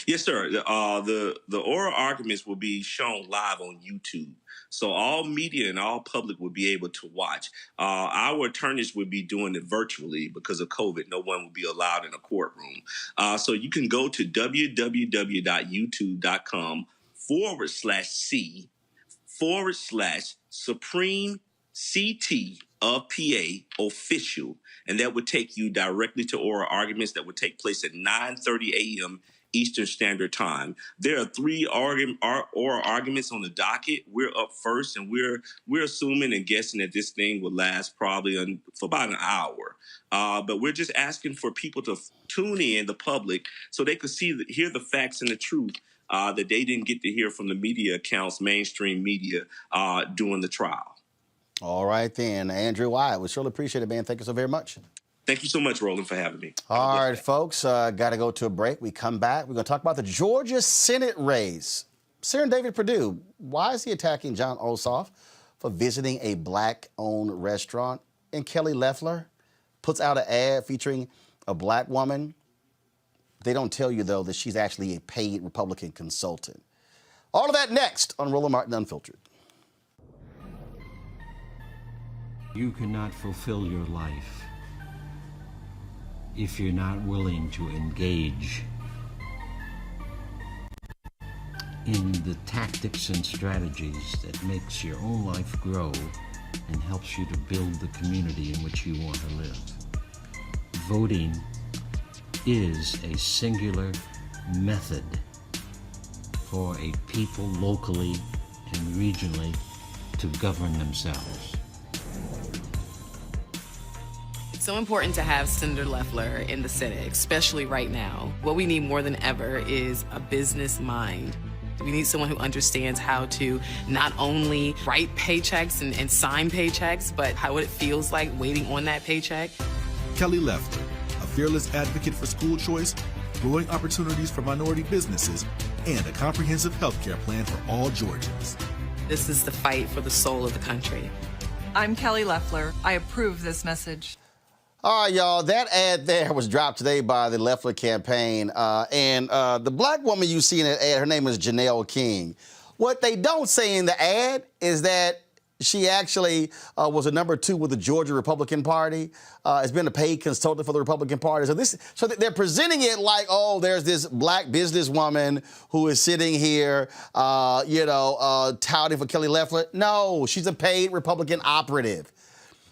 Yes, sir. The oral arguments will be shown live on YouTube. So all media and all public will be able to watch. Our attorneys will be doing it virtually because of COVID. No one will be allowed in a courtroom. So you can go to www.youtube.com/C/Supreme CT of PA official, and that would take you directly to oral arguments that would take place at 9:30 a.m. Eastern Standard Time. There are 3 oral arguments on the docket. We're up first, and we're assuming and guessing that this thing will last probably for about an hour. But we're just asking for people to tune in, the public, so they could hear the facts and the truth that they didn't get to hear from the media accounts, mainstream media, during the trial. All right, then. Andrew Wyatt, we surely appreciate it, man. Thank you so very much. Thank you so much, Roland, for having me. All right, folks, got to go to a break. We come back. We're going to talk about the Georgia Senate race. Senator David Perdue, why is he attacking John Ossoff for visiting a black-owned restaurant? And Kelly Loeffler puts out an ad featuring a black woman. They don't tell you, though, that she's actually a paid Republican consultant. All of that next on Roland Martin Unfiltered. You cannot fulfill your life if you're not willing to engage in the tactics and strategies that makes your own life grow and helps you to build the community in which you want to live. Voting is a singular method for a people locally and regionally to govern themselves. So important to have Senator Loeffler in the Senate, especially right now. What we need more than ever is a business mind. We need someone who understands how to not only write paychecks and sign paychecks, but how it feels like waiting on that paycheck. Kelly Loeffler, a fearless advocate for school choice, growing opportunities for minority businesses, and a comprehensive health care plan for all Georgians. This is the fight for the soul of the country. I'm Kelly Loeffler. I approve this message. All right, y'all, that ad there was dropped today by the Loeffler campaign. And the black woman you see in that ad, her name is Janelle King. What they don't say in the ad is that she actually was a number 2 with the Georgia Republican Party, has been a paid consultant for the Republican Party. So they're presenting it like, oh, there's this black businesswoman who is sitting here, touting for Kelly Loeffler. No, she's a paid Republican operative.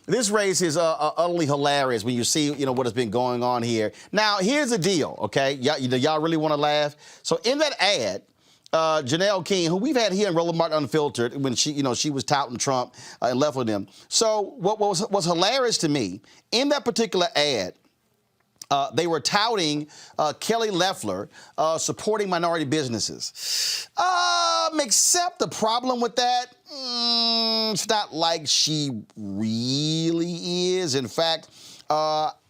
This race is utterly hilarious when you see, what has been going on here. Now, here's the deal, okay? Y'all really want to laugh? So in that ad, Janelle King, who we've had here in Roland Martin Unfiltered, when she was touting Trump and left with him. So what was hilarious to me, in that particular ad, they were touting Kelly Loeffler supporting minority businesses. Except the problem with that, it's not like she really is. In fact,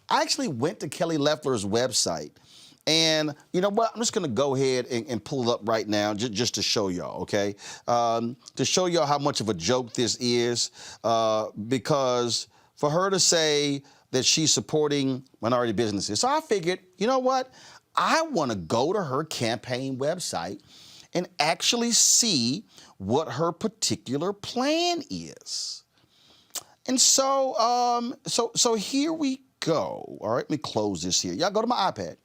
I actually went to Kelly Loeffler's website. And you know what? I'm just going to go ahead and pull it up right now just to show y'all, okay? To show y'all how much of a joke this is. Because for her to say that she's supporting minority businesses. So I figured, you know what? I want to go to her campaign website and actually see what her particular plan is. And so, so here we go. All right, let me close this here. Y'all go to my iPad.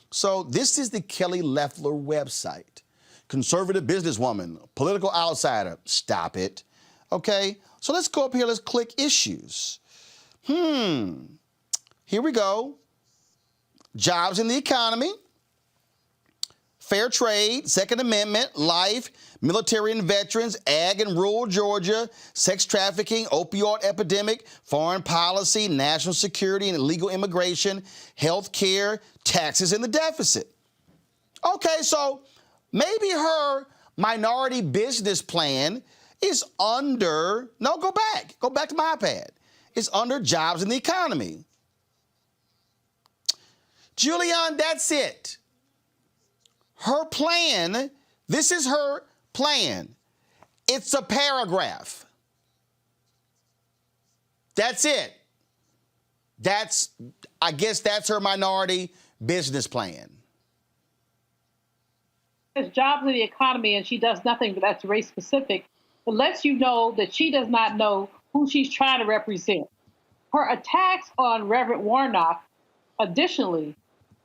So this is the Kelly Loeffler website. Conservative businesswoman, political outsider. Stop it. Okay, so let's go up here. Let's click issues. Here we go. Jobs in the economy. Fair trade, Second Amendment, life, military and veterans, ag and rural Georgia, sex trafficking, opioid epidemic, foreign policy, national security and illegal immigration, health care, taxes and the deficit. Okay, so maybe her minority business plan is under, no, go back to my iPad. It's under jobs in the economy. Julian, that's it. Her plan, this is her plan. It's a paragraph. That's it. I guess that's her minority business plan. There's jobs in the economy and she does nothing but that's race specific. It lets you know that she does not know who she's trying to represent. Her attacks on Reverend Warnock, additionally,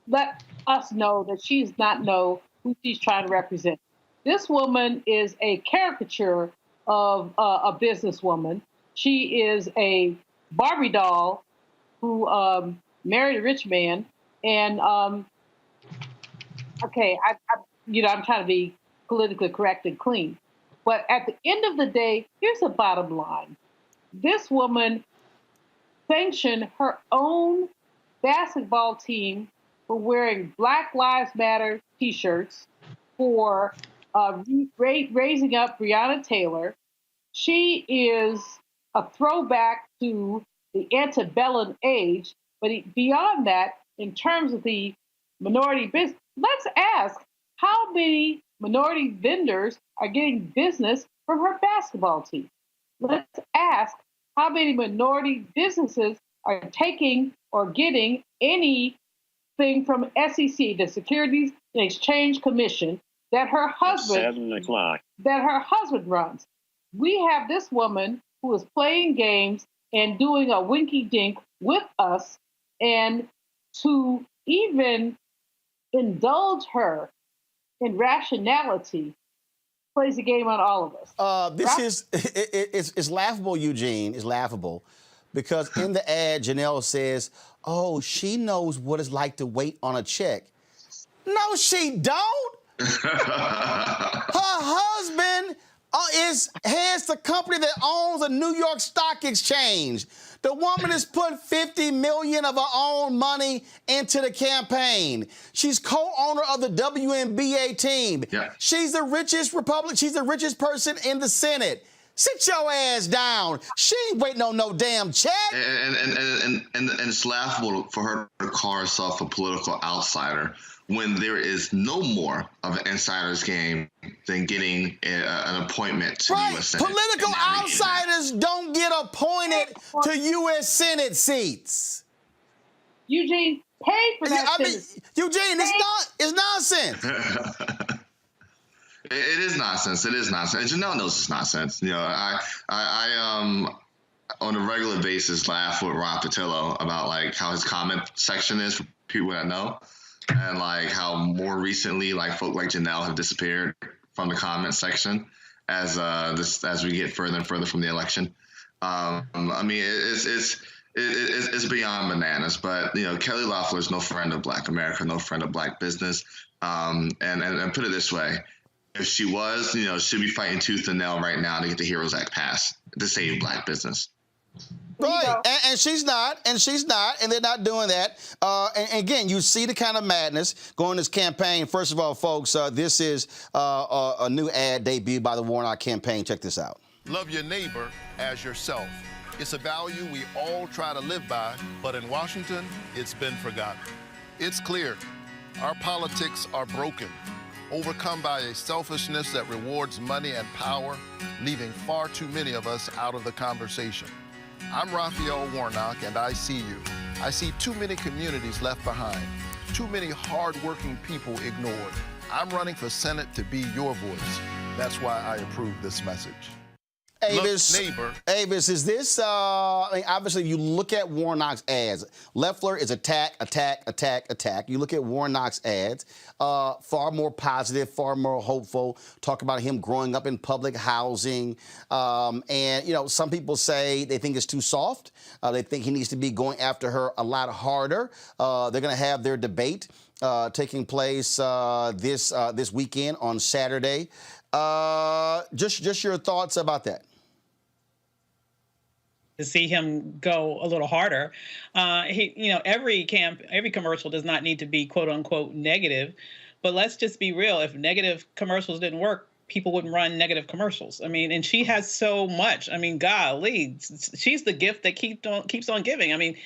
let us know that she does not know who she's trying to represent. This woman is a caricature of a businesswoman. She is a Barbie doll who married a rich man. And okay, I'm trying to be politically correct and clean. But at the end of the day, here's the bottom line. This woman sanctioned her own basketball team for wearing Black Lives Matter T-shirts, for raising up Breonna Taylor. She is a throwback to the antebellum age, but beyond that, in terms of the minority business, let's ask how many minority vendors are getting business from her basketball team. Let's ask how many minority businesses are taking or getting anything from SEC, the Securities and Exchange Commission, that her husband runs. We have this woman who is playing games and doing a winky dink with us, and to even indulge her in rationality plays a game on all of us. It's laughable, Eugene. It's laughable because in the ad, Janelle says, "Oh, she knows what it's like to wait on a check." No, she don't. Her husband heads the company that owns the New York Stock Exchange. The woman has put $50 million of her own money into the campaign. She's co-owner of the WNBA team. Yeah. She's the richest She's the richest person in the Senate. Sit your ass down. She ain't waiting on no damn check. And it's laughable for her to call herself a political outsider when there is no more of an insider's game than getting an appointment to the U.S. Senate. Political outsiders don't get appointed to U.S. Senate seats. Eugene, pay for that. Eugene, it's nonsense. It is nonsense. It is nonsense. And Janelle knows it's nonsense. You know, I on a regular basis laugh with Rob Patillo about like how his comment section is for people that know. And like how more recently, like folk like Janelle have disappeared from the comment section as we get further and further from the election. I mean, it's beyond bananas. But you know, Kelly Loeffler is no friend of Black America, no friend of Black business. And put it this way: if she was, you know, she'd be fighting tooth and nail right now to get the HEROES Act passed to save Black business. Right, and she's not, and they're not doing that. And again, you see the kind of madness going this campaign. First of all, folks, this is a new ad debuted by the Warnock campaign. Check this out. Love your neighbor as yourself. It's a value we all try to live by, but in Washington, it's been forgotten. It's clear our politics are broken, overcome by a selfishness that rewards money and power, leaving far too many of us out of the conversation. I'm Raphael Warnock, and I see you. I see too many communities left behind, too many hardworking people ignored. I'm running for Senate to be your voice. That's why I approve this message. Avis, Avis, is this, I mean, obviously you look at Warnock's ads. Loeffler is attack, attack, attack, attack. You look at Warnock's ads, far more positive, far more hopeful, talk about him growing up in public housing. And, you know, some people say they think it's too soft. They think he needs to be going after her a lot harder. They're going to have their debate taking place this weekend on Saturday. Just your thoughts about that. To see him go a little harder. Every commercial does not need to be quote unquote negative, but let's just be real. If negative commercials didn't work, people wouldn't run negative commercials. I mean, and she has so much. I mean, golly, she's the gift that keeps on giving. I mean,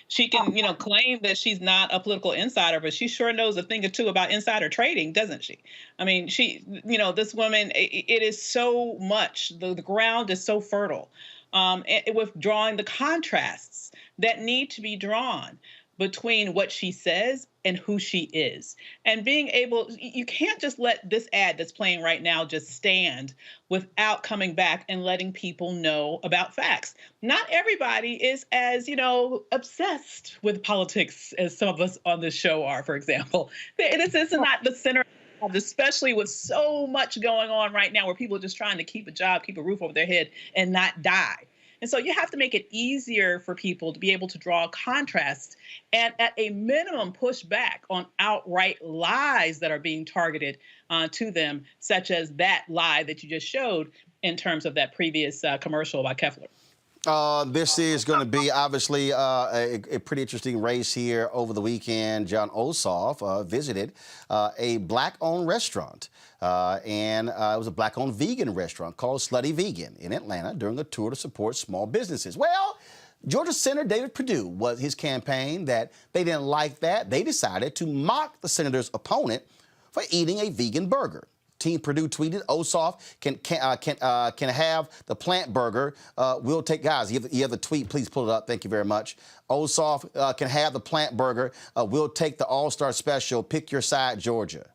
she can, claim that she's not a political insider, but she sure knows a thing or two about insider trading, doesn't she? I mean, this woman, it is so much. The ground is so fertile. With drawing the contrasts that need to be drawn between what she says and who she is. And being able, you can't just let this ad that's playing right now just stand without coming back and letting people know about facts. Not everybody is as, obsessed with politics as some of us on this show are, for example. This is not the center, especially with so much going on right now where people are just trying to keep a job, keep a roof over their head, and not die. And so you have to make it easier for people to be able to draw contrasts and at a minimum push back on outright lies that are being targeted to them, such as that lie that you just showed in terms of that previous commercial by Keffler. This is going to be obviously a pretty interesting race here over the weekend. John Ossoff visited a black-owned restaurant, and it was a black-owned vegan restaurant called Slutty Vegan in Atlanta during a tour to support small businesses. Well, Georgia Senator David Perdue was his campaign that they didn't like that. They decided to mock the senator's opponent for eating a vegan burger. Team Purdue tweeted, Ossoff can have the plant burger. We'll take, guys, you have the tweet. Please pull it up. Thank you very much. Ossoff can have the plant burger. We'll take the All-Star Special. Pick your side, Georgia.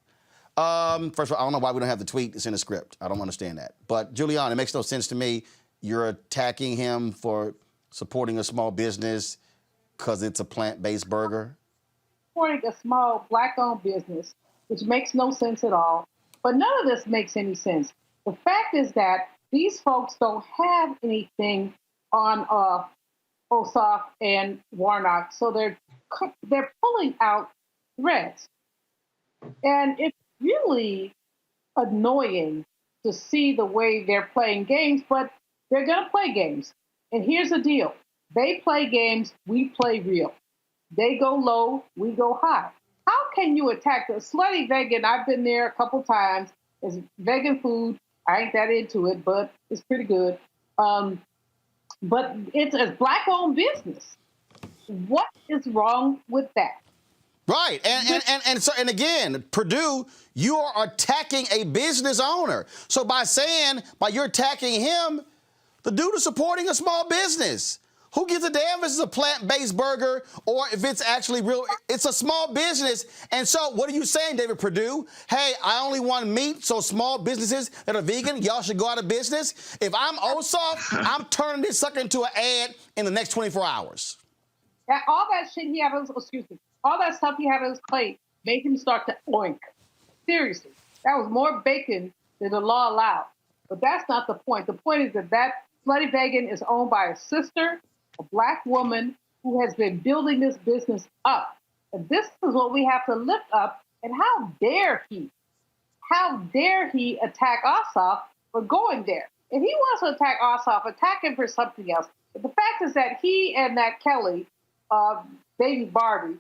First of all, I don't know why we don't have the tweet. It's in the script. I don't understand that. But, Julian, it makes no sense to me. You're attacking him for supporting a small business because it's a plant-based burger. Supporting a small black-owned business, which makes no sense at all. But none of this makes any sense. The fact is that these folks don't have anything on Ossoff and Warnock, so they're pulling out threats. And it's really annoying to see the way they're playing games, but they're going to play games. And here's the deal. They play games, we play real. They go low, we go high. How can you attack the Slutty Vegan? I've been there a couple times. It's vegan food. I ain't that into it, but it's pretty good. But it's a black-owned business. What is wrong with that? Right, and again, Purdue, you are attacking a business owner. So by you're attacking him, the dude is supporting a small business. Who gives a damn if it's a plant-based burger or if it's actually real? It's a small business. And so what are you saying, David Perdue? Hey, I only want meat, so small businesses that are vegan, y'all should go out of business? If I'm Ossoff, I'm turning this sucker into an ad in the next 24 hours. All that shit he had on all that stuff he had on his plate made him start to oink. Seriously. That was more bacon than the law allowed. But that's not the point. The point is that Slutty Vegan is owned by a sister, a black woman who has been building this business up. And this is what we have to lift up. And how dare he attack Ossoff for going there? If he wants to attack Ossoff, attack him for something else. But the fact is that he and that Kelly, baby Barbie,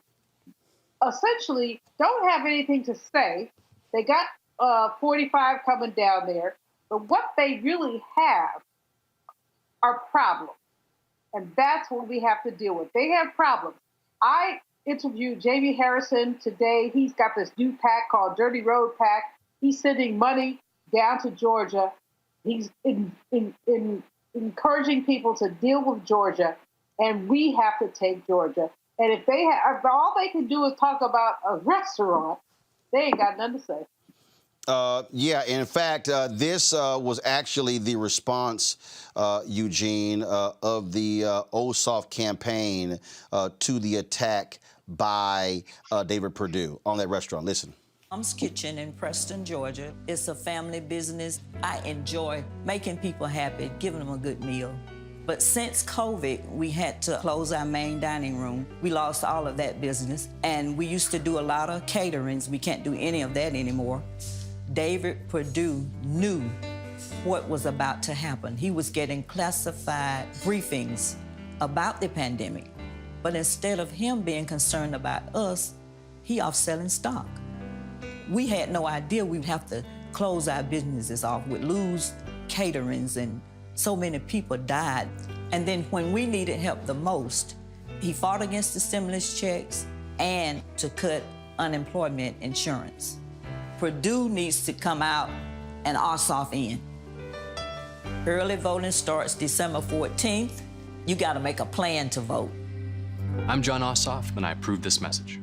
essentially don't have anything to say. They got 45 coming down there. But what they really have are problems. And that's what we have to deal with. They have problems. I interviewed Jamie Harrison today. He's got this new PAC called Dirty Road PAC. He's sending money down to Georgia. He's encouraging people to deal with Georgia, and we have to take Georgia. And if all they can do is talk about a restaurant, they ain't got nothing to say. Yeah, in fact, this was actually the response, Eugene, of the Ossoff campaign to the attack by David Perdue on that restaurant. Listen. Mom's Kitchen in Preston, Georgia. It's a family business. I enjoy making people happy, giving them a good meal. But since COVID, we had to close our main dining room. We lost all of that business. And we used to do a lot of caterings. We can't do any of that anymore. David Perdue knew what was about to happen. He was getting classified briefings about the pandemic. But instead of him being concerned about us, he off selling stock. We had no idea we'd have to close our businesses off. We'd lose caterings, and so many people died. And then when we needed help the most, he fought against the stimulus checks and to cut unemployment insurance. Perdue needs to come out and Ossoff in. Early voting starts December 14th. You got to make a plan to vote. I'm John Ossoff, and I approve this message.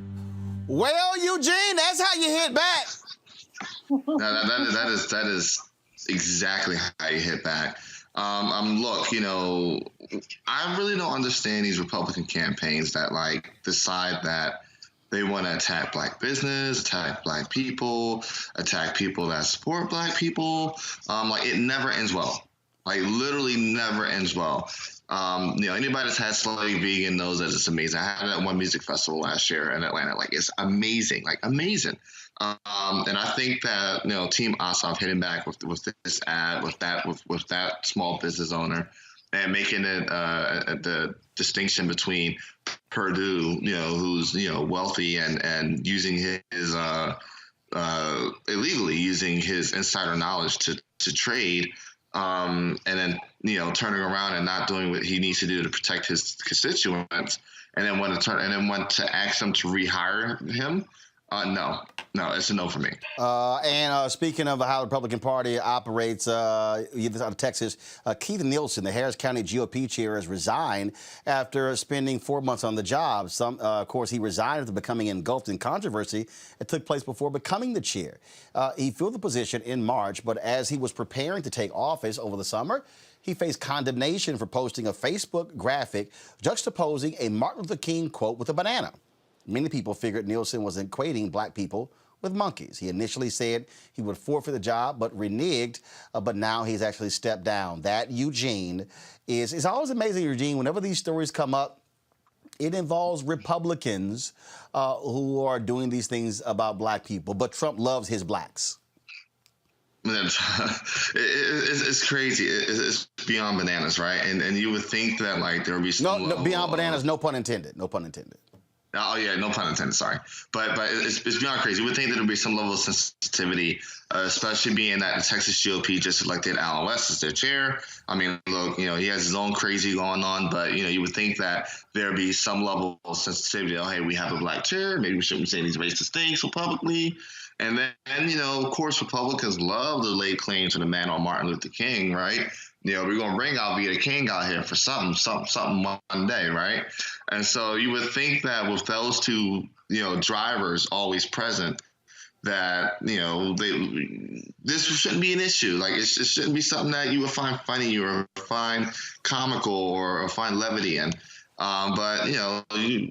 Well, Eugene, that's how you hit back. That is exactly how you hit back. Look, I really don't understand these Republican campaigns that decide that they want to attack black business, attack black people, attack people that support black people. It never ends well. Literally never ends well. Anybody that's had Slutty Vegan knows that it's amazing. I had it at one music festival last year in Atlanta. It's amazing, amazing. And I think that Team Ossoff hitting back with this ad, with that small business owner, and making it the distinction between Perdue, who's wealthy and using his illegally using his insider knowledge to trade. And then, turning around and not doing what he needs to do to protect his constituents, and then want to ask them to rehire him. No, it's a no for me. And speaking of how the Republican Party operates, out of Texas, Keith Nielsen, the Harris County GOP chair, has resigned after spending 4 months on the job. Of course, he resigned after becoming engulfed in controversy that took place before becoming the chair. He filled the position in March, but as he was preparing to take office over the summer, he faced condemnation for posting a Facebook graphic juxtaposing a Martin Luther King quote with a banana. Many people figured Nielsen was equating black people with monkeys. He initially said he would forfeit the job, but reneged, but now he's actually stepped down. That, Eugene, it's always amazing, Eugene, whenever these stories come up, it involves Republicans who are doing these things about black people, but Trump loves his blacks. It's crazy. It's beyond bananas, right? And you would think that there would be some no beyond bananas, no pun intended. No pun intended. Oh yeah, no pun intended. Sorry, but it's beyond crazy. You would think that there'd be some level of sensitivity, especially being that the Texas GOP just elected Alan West as their chair. I mean, look, he has his own crazy going on, but you would think that there'd be some level of sensitivity. Oh, hey, we have a black chair. Maybe we shouldn't say these racist things so publicly. And then, of course, Republicans love to lay claim to the man on Martin Luther King, right? We're going to bring Alveda King out here for something one day, right? And so you would think that with those two, drivers always present, that, this shouldn't be an issue. It shouldn't be something that you would find funny or find comical or find levity in. But,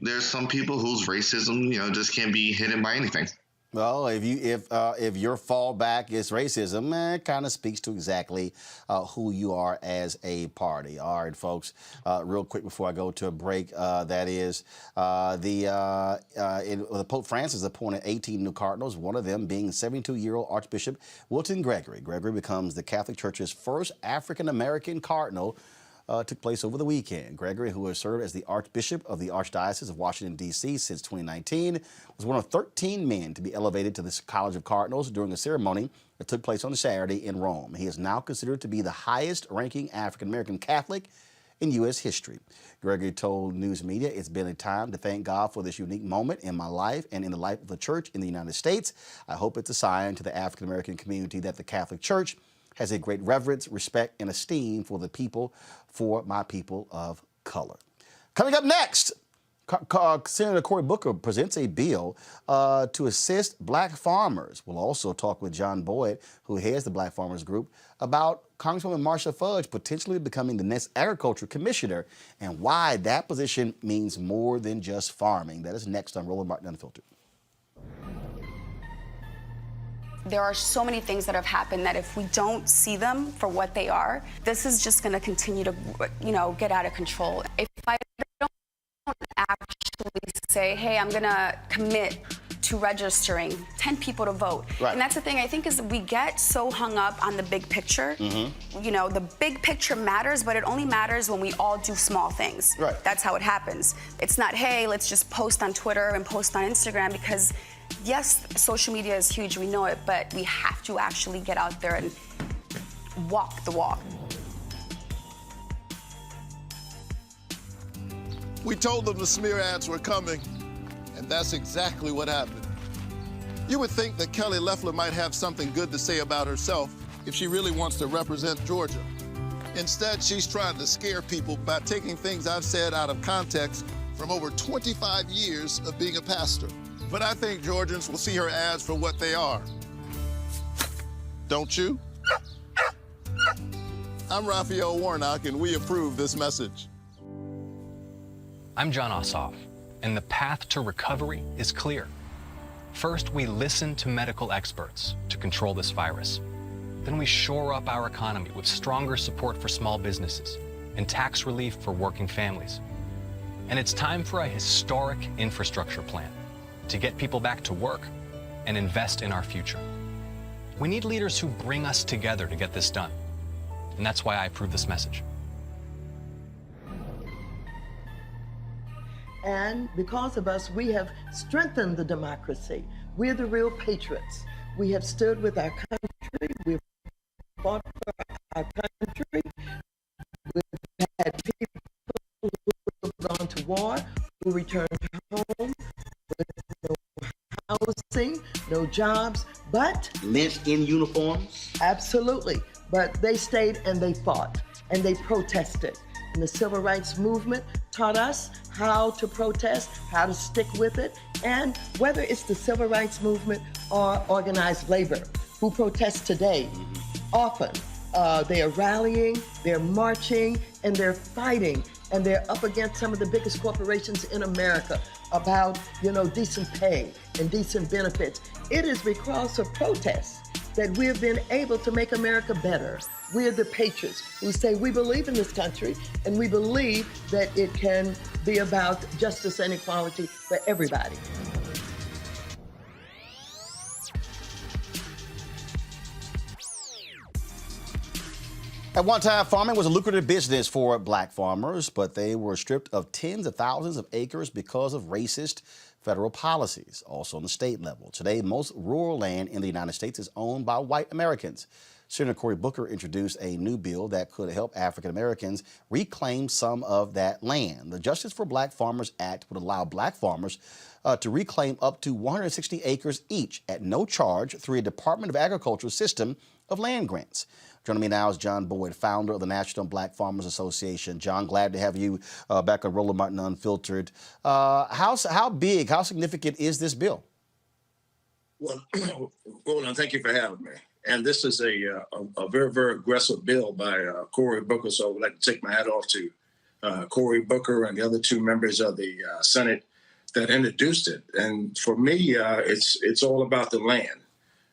there's some people whose racism, just can't be hidden by anything. Well, if your fallback is racism, it kind of speaks to exactly who you are as a party. All right, folks. Real quick before I go to a break, that is the Pope Francis appointed 18 new cardinals. One of them being 72-year-old Archbishop Wilton Gregory. Gregory becomes the Catholic Church's first African American cardinal. Took place over the weekend. Gregory, who has served as the Archbishop of the Archdiocese of Washington, D.C. since 2019, was one of 13 men to be elevated to the College of Cardinals during a ceremony that took place on Saturday in Rome. He is now considered to be the highest-ranking African-American Catholic in U.S. history. Gregory told news media, "It's been a time to thank God for this unique moment in my life and in the life of the church in the United States. I hope it's a sign to the African American community that the Catholic Church has a great reverence, respect, and esteem for the people, for my people of color." Coming up next, Senator Cory Booker presents a bill to assist black farmers. We'll also talk with John Boyd, who heads the Black Farmers Group, about Congresswoman Marsha Fudge potentially becoming the next agriculture commissioner and why that position means more than just farming. That is next on Roland Martin Unfiltered. There are so many things that have happened that if we don't see them for what they are, this is just going to continue to, get out of control. If I don't actually say, hey, I'm going to commit to registering 10 people to vote. Right. And that's the thing, I think, is we get so hung up on the big picture. The big picture matters, but it only matters when we all do small things. Right. That's how it happens. It's not, hey, let's just post on Twitter and post on Instagram, because yes, social media is huge, we know it, but we have to actually get out there and walk the walk. We told them the smear ads were coming, and that's exactly what happened. You would think that Kelly Loeffler might have something good to say about herself if she really wants to represent Georgia. Instead, she's trying to scare people by taking things I've said out of context from over 25 years of being a pastor. But I think Georgians will see her ads for what they are. Don't you? I'm Raphael Warnock, and we approve this message. I'm John Ossoff, and the path to recovery is clear. First, we listen to medical experts to control this virus. Then we shore up our economy with stronger support for small businesses and tax relief for working families. And it's time for a historic infrastructure plan to get people back to work and invest in our future. We need leaders who bring us together to get this done. And that's why I approve this message. And because of us, we have strengthened the democracy. We're the real patriots. We have stood with our country. We've fought for our country. We've had people who have gone to war, who returned home with no housing, no jobs, but lynched in uniforms. Absolutely. But they stayed and they fought and they protested. And the civil rights movement taught us how to protest, how to stick with it, and whether it's the civil rights movement or organized labor who protest today, often they are rallying, they're marching, and they're fighting, and they're up against some of the biggest corporations in America about, decent pay and decent benefits. It is because of protests that we've been able to make America better. We're the patriots who say we believe in this country and we believe that it can be about justice and equality for everybody. At one time, farming was a lucrative business for black farmers, but they were stripped of tens of thousands of acres because of racist federal policies, also on the state level. Today, most rural land in the United States is owned by white Americans. Senator Cory Booker introduced a new bill that could help African Americans reclaim some of that land. The Justice for Black Farmers Act would allow black farmers to reclaim up to 160 acres each at no charge through a Department of Agriculture system of land grants. Joining me now is John Boyd, founder of the National Black Farmers Association. John, glad to have you back on Roland Martin Unfiltered. How big, how significant is this bill? Well, Roland, thank you for having me. And this is a very, very aggressive bill by Cory Booker. So I would like to take my hat off to Cory Booker and the other two members of the Senate that introduced it. And for me, it's all about the land.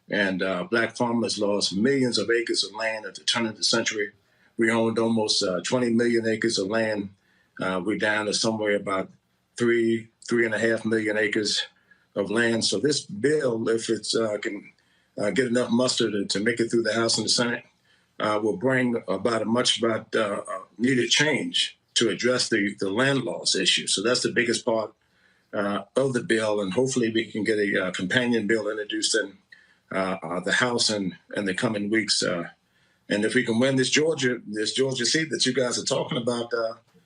And black farmers lost millions of acres of land at the turn of the century. We owned almost 20 million acres of land. We're down to somewhere about 3.5 million acres of land. So this bill, if it's can get enough muster to make it through the House and the Senate, will bring about a much needed change to address the land loss issue. So that's the biggest part of the bill, and hopefully we can get a companion bill introduced in the House in the coming weeks And if we can win this Georgia seat that you guys are talking about,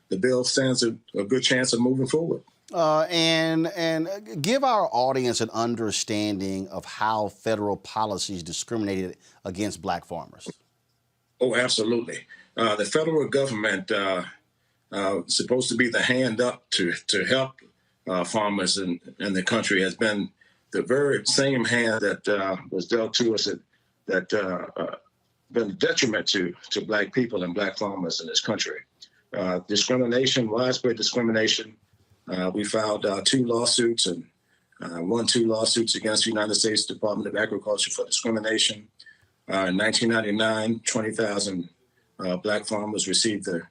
the bill stands a good chance of moving forward. And give our audience an understanding of how federal policies discriminated against black farmers. Oh, absolutely. The federal government supposed to be the hand up to help farmers in the country has been the very same hand that was dealt to us that been a detriment to black people and black farmers in this country. Discrimination, widespread discrimination. We filed 2 lawsuits and won 2 lawsuits against the United States Department of Agriculture for discrimination. In 1999, 20,000 black farmers received the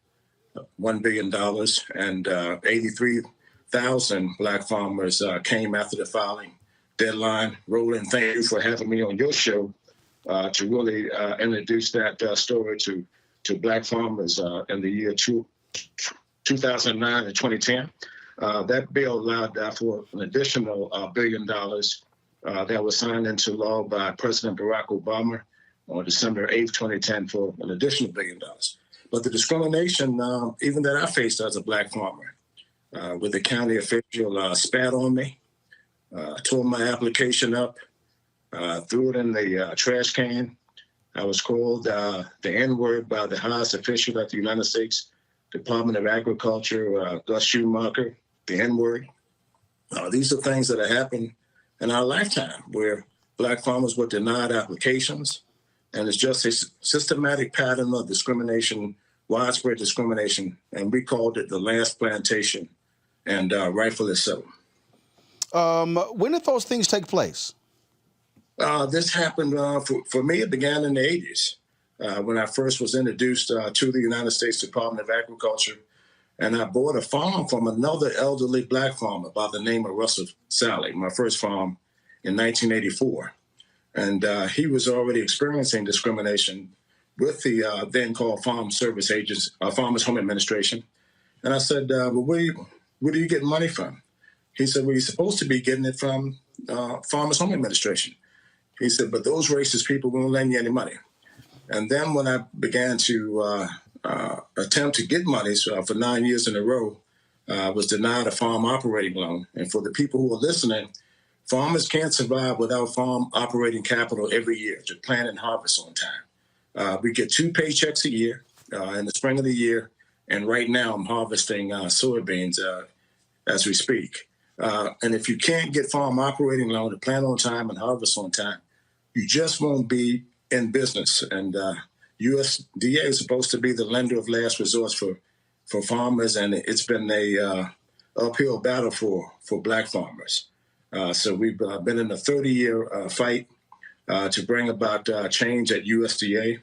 $1 billion, and 83,000 black farmers came after the filing deadline. Roland, thank you for having me on your show to really introduce that story to black farmers in the year 2009 and 2010. That bill allowed for an additional $1 billion that was signed into law by President Barack Obama on December 8th, 2010 for an additional $1 billion. But the discrimination, even that I faced as a black farmer, with the county official spat on me, tore my application up, threw it in the trash can. I was called the N-word by the highest official at the United States Department of Agriculture, Gus Schumacher, the N-word. These are things that have happened in our lifetime where black farmers were denied applications. And it's just a systematic pattern of discrimination, widespread discrimination. And we called it the last plantation, and rightfully so. When did those things take place? This happened, for me, it began in the 80s when I first was introduced to the United States Department of Agriculture. And I bought a farm from another elderly black farmer by the name of Russell Sally, my first farm in 1984. And he was already experiencing discrimination with the then called Farm Service Agents, Farmers Home Administration. And I said, well, where do you get money from? He said, well, you're supposed to be getting it from Farmers Home Administration. He said, but those racist people won't lend you any money. And then when I began to attempt to get money for 9 years in a row, was denied a farm operating loan. And for the people who are listening, farmers can't survive without farm operating capital every year to plant and harvest on time. We get 2 paychecks a year in the spring of the year. And right now I'm harvesting soybeans as we speak. And if you can't get farm operating loan to plant on time and harvest on time, you just won't be in business. And USDA is supposed to be the lender of last resort for farmers. And it's been a uphill battle for black farmers. So we've been in a 30-year fight to bring about change at USDA.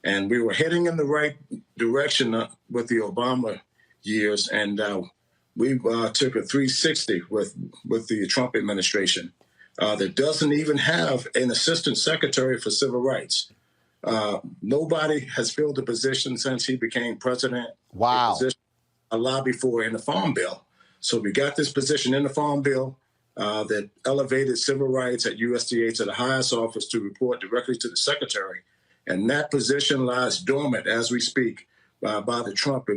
And we were heading in the right direction with the Obama years. And we took a 360 with the Trump administration that doesn't even have an assistant secretary for civil rights. Nobody has filled the position since he became president. Wow. A lobby for in the Farm Bill. So we got this position in the Farm Bill that elevated civil rights at USDA to the highest office to report directly to the secretary. And that position lies dormant as we speak by the Trump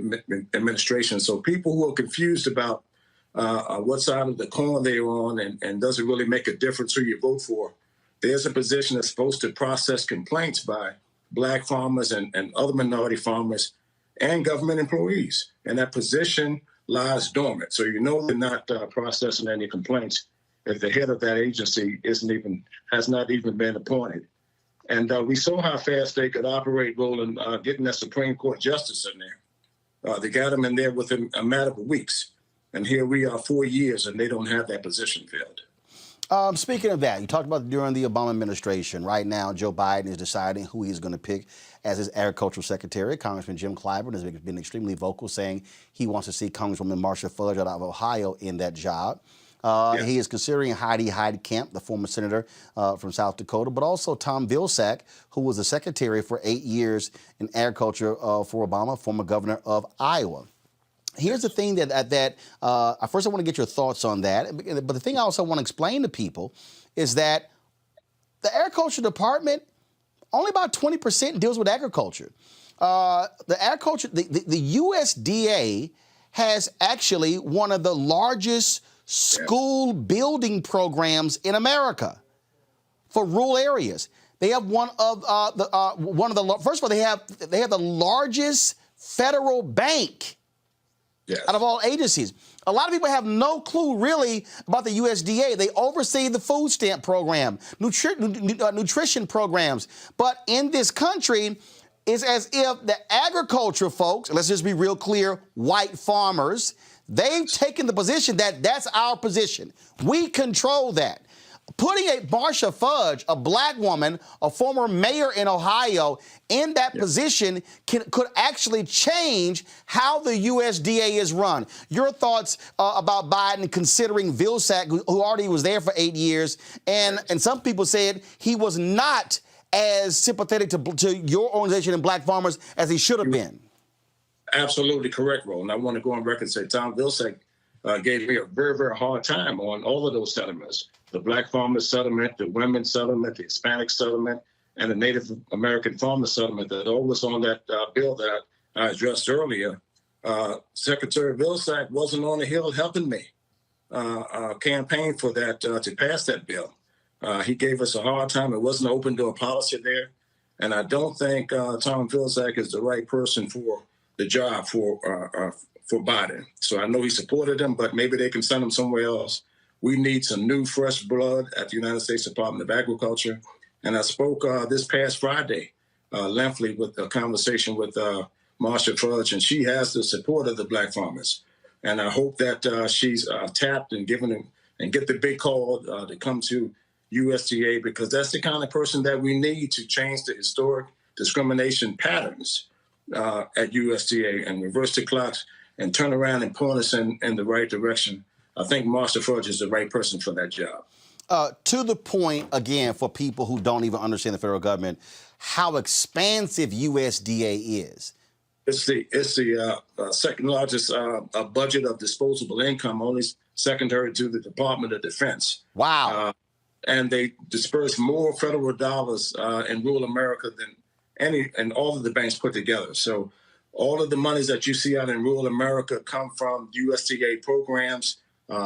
administration. So people who are confused about what side of the coin they're on and does it really make a difference who you vote for, there's a position that's supposed to process complaints by black farmers and other minority farmers and government employees. And that position lies dormant. So you know they're not processing any complaints if the head of that agency has not even been appointed. And we saw how fast they could operate, Roland, getting that Supreme Court justice in there. They got him in there within a matter of weeks. And here we are 4 years and they don't have that position filled. Speaking of that, you talked about during the Obama administration. Right now, Joe Biden is deciding who he's going to pick as his agricultural secretary. Congressman Jim Clyburn has been extremely vocal, saying he wants to see Congresswoman Marsha Fudge out of Ohio in that job. He is considering Heidi Heitkamp, the former senator from South Dakota, but also Tom Vilsack, who was the secretary for 8 years in agriculture for Obama, former governor of Iowa. Here's the thing that first I want to get your thoughts on that. But the thing I also want to explain to people is that the agriculture department only about 20% deals with agriculture. The USDA has actually one of the largest school building programs in America for rural areas. They have first of all, they have the largest federal bank out of all agencies. A lot of people have no clue really about the USDA. They oversee the food stamp program, nutrition programs. But in this country, it's as if the agriculture folks, let's just be real clear, white farmers, they've taken the position that that's our position. We control that. Putting a Marsha Fudge, a black woman, a former mayor in Ohio, in that position could actually change how the USDA is run. Your thoughts about Biden considering Vilsack, who already was there for 8 years, and some people said he was not as sympathetic to your organization and black farmers as he should have been. Absolutely correct, Roland. I want to go on record and say Tom Vilsack gave me a very, very hard time on all of those settlements. The Black Farmers Settlement, the Women's Settlement, the Hispanic Settlement, and the Native American Farmers Settlement that all was on that bill that I addressed earlier. Secretary Vilsack wasn't on the Hill helping me campaign for that to pass that bill. He gave us a hard time. It wasn't open door policy there. And I don't think Tom Vilsack is the right person for the job for Biden. So I know he supported him, but maybe they can send him somewhere else. We need some new, fresh blood at the United States Department of Agriculture. And I spoke this past Friday lengthily with a conversation with Marsha Fudge, and she has the support of the black farmers. And I hope that she's tapped and given him and get the big call to come to USDA, because that's the kind of person that we need to change the historic discrimination patterns at USDA and reverse the clocks and turn around and point us in the right direction. I think Marsha Fudge is the right person for that job. To the point, again, for people who don't even understand the federal government, how expansive USDA is. It's the second largest budget of disposable income, only secondary to the Department of Defense. Wow. And they disperse more federal dollars in rural America than any and all of the banks put together. So all of the monies that you see out in rural America come from USDA programs,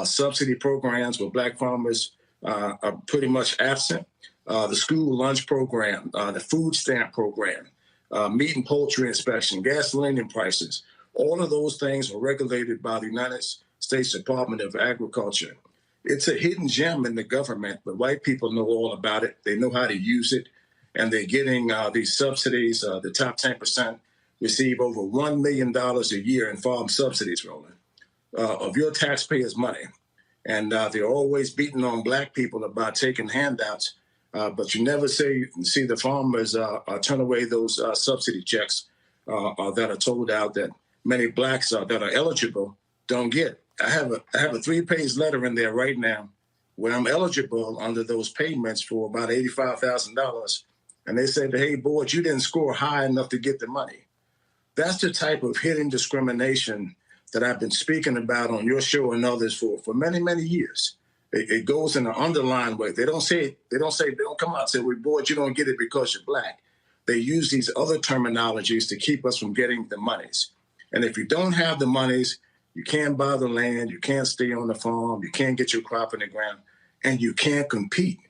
subsidy programs where black farmers are pretty much absent. The school lunch program, the food stamp program, meat and poultry inspection, gasoline and prices. All of those things are regulated by the United States Department of Agriculture. It's a hidden gem in the government, but white people know all about it. They know how to use it, and they're getting these subsidies. The top 10% receive over $1 million a year in farm subsidies, Roland, of your taxpayers' money. And they're always beating on black people about taking handouts, but you never see the farmers turn away those subsidy checks that are told out that many blacks that are eligible don't get. I have a 3-page letter in there right now where I'm eligible under those payments for about $85,000. And they said, hey, board, you didn't score high enough to get the money. That's the type of hidden discrimination that I've been speaking about on your show and others for many, many years. It goes in an underlying way. They don't come out and say, well, board, you don't get it because you're black. They use these other terminologies to keep us from getting the monies. And if you don't have the monies, you can't buy the land, you can't stay on the farm, you can't get your crop in the ground, and you can't compete.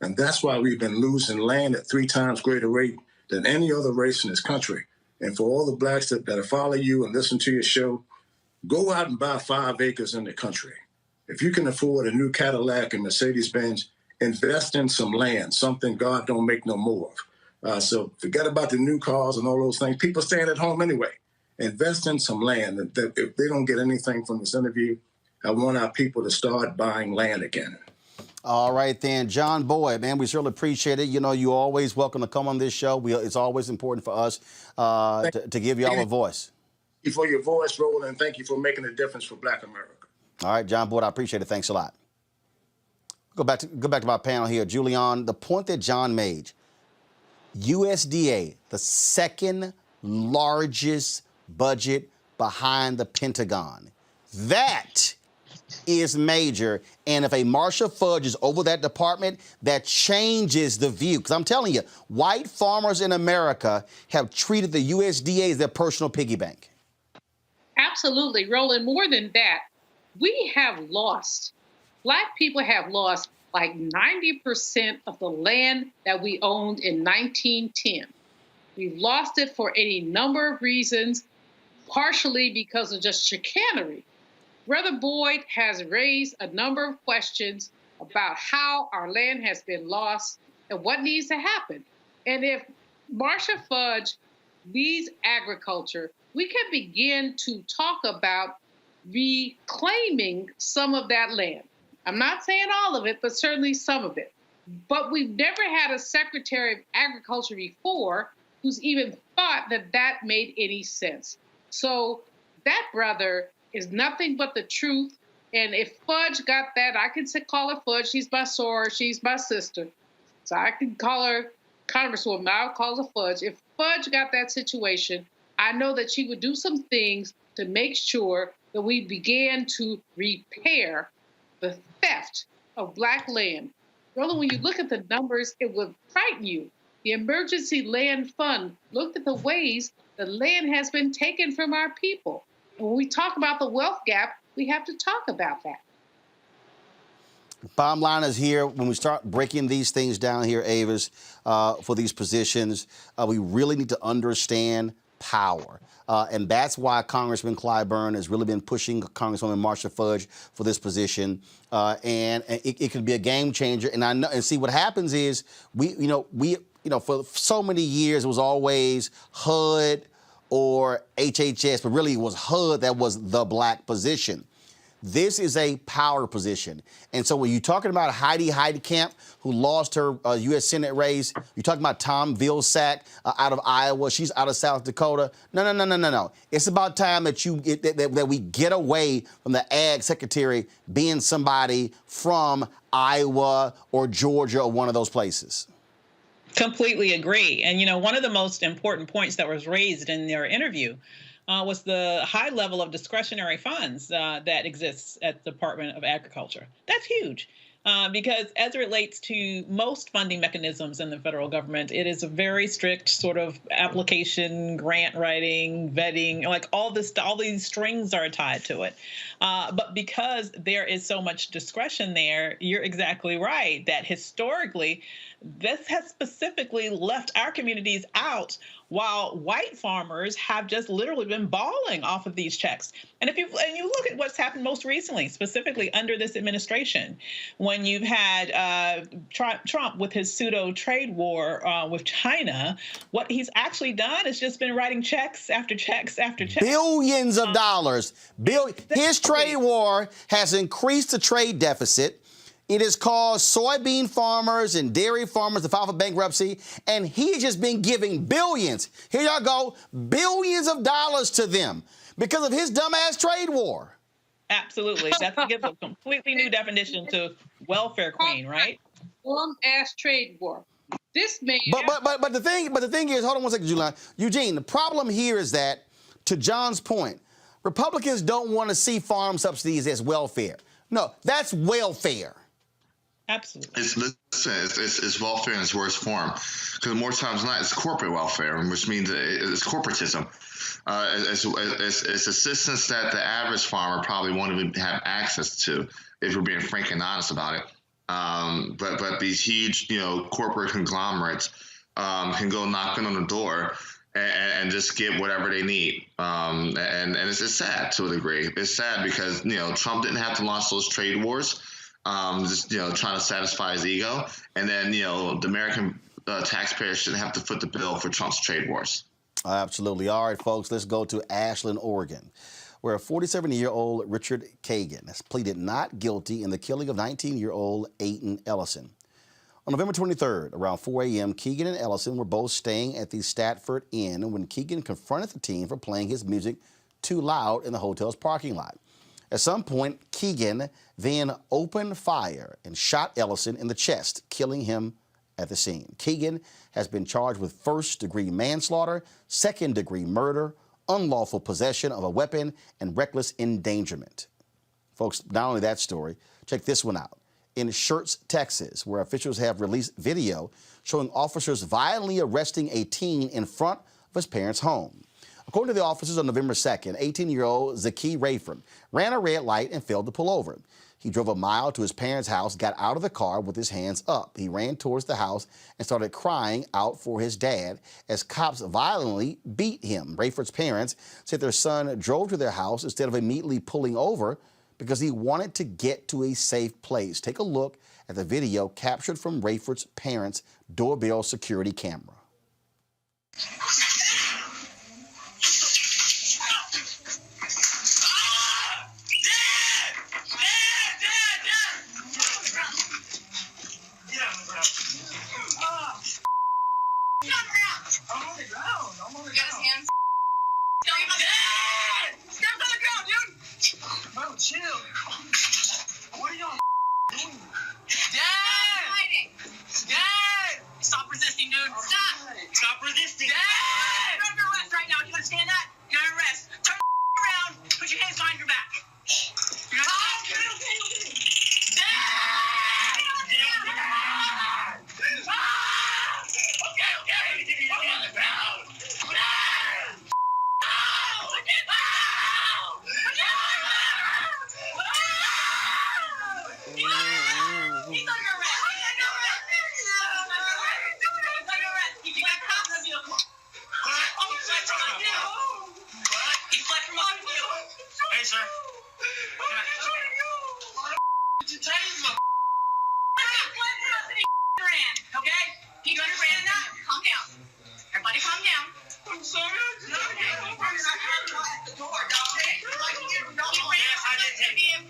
And that's why we've been losing land at 3 times greater rate than any other race in this country. And for all the blacks that follow you and listen to your show, go out and buy 5 acres in the country. If you can afford a new Cadillac and Mercedes-Benz, invest in some land, something God don't make no more of. So forget about the new cars and all those things. People staying at home anyway. Invest in some land. If they don't get anything from this interview, I want our people to start buying land again. All right, then. John Boyd, man, we certainly appreciate it. You know, you're always welcome to come on this show. It's always important for us to give y'all a voice. Thank you for your voice, Roland, and thank you for making a difference for Black America. All right, John Boyd, I appreciate it. Thanks a lot. Go back to my panel here. Julian, the point that John made, USDA, the second largest budget behind the Pentagon. That is major. And if a Marcia Fudge is over that department, that changes the view. Because I'm telling you, white farmers in America have treated the USDA as their personal piggy bank. Absolutely, Roland. More than that, we have lost, Black people have lost like 90% of the land that we owned in 1910. We've lost it for any number of reasons, partially because of just chicanery. Brother Boyd has raised a number of questions about how our land has been lost and what needs to happen. And if Marcia Fudge leads agriculture, we can begin to talk about reclaiming some of that land. I'm not saying all of it, but certainly some of it. But we've never had a Secretary of Agriculture before who's even thought that that made any sense. So that brother is nothing but the truth. And if Fudge got that, I can call her Fudge. She's my soror. She's my sister. So I can call her Congresswoman. I'll call her Fudge. If Fudge got that situation, I know that she would do some things to make sure that we began to repair the theft of Black land. Roland, when you look at the numbers, it would frighten you. The Emergency Land Fund looked at the ways the land has been taken from our people. And when we talk about the wealth gap, we have to talk about that. Bottom line is here, when we start breaking these things down here, Avis, for these positions, we really need to understand power. And that's why Congressman Clyburn has really been pushing Congresswoman Marcia Fudge for this position. And it could be a game changer. And I know, and see what happens is we for so many years it was always HUD or HHS, but really it was HUD that was the Black position. This is a power position. And so when you're talking about Heidi Heitkamp, who lost her U.S. Senate race, you're talking about Tom Vilsack out of Iowa, she's out of South Dakota. No. It's about time that that we get away from the ag secretary being somebody from Iowa or Georgia or one of those places. Completely agree. And, one of the most important points that was raised in their interview was the high level of discretionary funds that exists at the Department of Agriculture. That's huge because as it relates to most funding mechanisms in the federal government, it is a very strict sort of application, grant writing, vetting, like all these strings are tied to it. But because there is so much discretion there, you're exactly right that historically, this has specifically left our communities out while white farmers have just literally been balling off of these checks. And if you look at what's happened most recently, specifically under this administration, when you've had Trump with his pseudo trade war with China, what he's actually done is just been writing checks after checks after checks. Billions of dollars. His trade war has increased the trade deficit. It has caused soybean farmers and dairy farmers to file for bankruptcy, and he's just been giving billions. Here y'all go, billions of dollars to them because of his dumbass trade war. Absolutely. That gives a completely new definition to welfare queen, right? Dumbass trade war. This man. But the thing is, hold on one second, Eugene. The problem here is that, to John's point, Republicans don't want to see farm subsidies as welfare. No, that's welfare. Absolutely. It's welfare in its worst form. Because more times than not, it's corporate welfare, which means it's corporatism. It's assistance that the average farmer probably won't even have access to, if we're being frank and honest about it. But these huge, corporate conglomerates can go knocking on the door and just get whatever they need. And it's sad to a degree. It's sad because, Trump didn't have to launch those trade wars. Trying to satisfy his ego. And then, the American taxpayers shouldn't have to foot the bill for Trump's trade wars. Absolutely. All right, folks, let's go to Ashland, Oregon, where a 47-year-old Richard Kagan has pleaded not guilty in the killing of 19-year-old Aiden Ellison. On November 23rd, around 4 a.m., Keegan and Ellison were both staying at the Statford Inn when Keegan confronted the teen for playing his music too loud in the hotel's parking lot. At some point, Keegan then opened fire and shot Ellison in the chest, killing him at the scene. Keegan has been charged with first-degree manslaughter, second-degree murder, unlawful possession of a weapon, and reckless endangerment. Folks, not only that story, check this one out. In Schertz, Texas, where officials have released video showing officers violently arresting a teen in front of his parents' home. According to the officers, on November 2nd, 18-year-old Zaki Rayford ran a red light and failed to pull over. He drove a mile to his parents' house, got out of the car with his hands up. He ran towards the house and started crying out for his dad as cops violently beat him. Rayford's parents said their son drove to their house instead of immediately pulling over because he wanted to get to a safe place. Take a look at the video captured from Rayford's parents' doorbell security camera. Hey, sir. Okay? You understand that? Calm down. Everybody calm down. I'm sorry. No, at the door, okay? Yes, I did take him.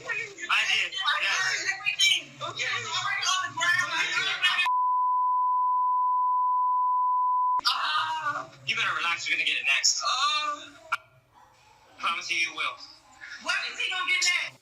I did. Yes. Everything. Okay. Already on the ground. You better relax. You're gonna get it next. I promise you, you will. What is he gonna get next?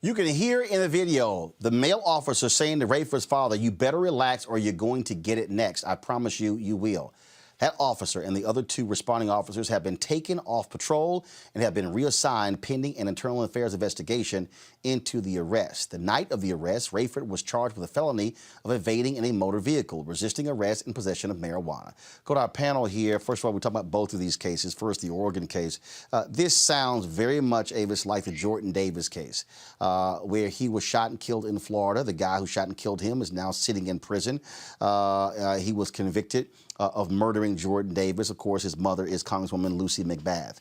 You can hear in the video the male officer saying to Rayford's father, "You better relax or you're going to get it next. I promise you, you will." That officer and the other two responding officers have been taken off patrol and have been reassigned pending an internal affairs investigation into the arrest. The night of the arrest, Rayford was charged with a felony of evading in a motor vehicle, resisting arrest, and possession of marijuana. Go to our panel here. First of all, we talk about both of these cases. First, the Oregon case. This sounds very much, Avis, like the Jordan Davis case, where he was shot and killed in Florida. The guy who shot and killed him is now sitting in prison. He was convicted of murdering Jordan Davis. Of course, his mother is Congresswoman Lucy McBath.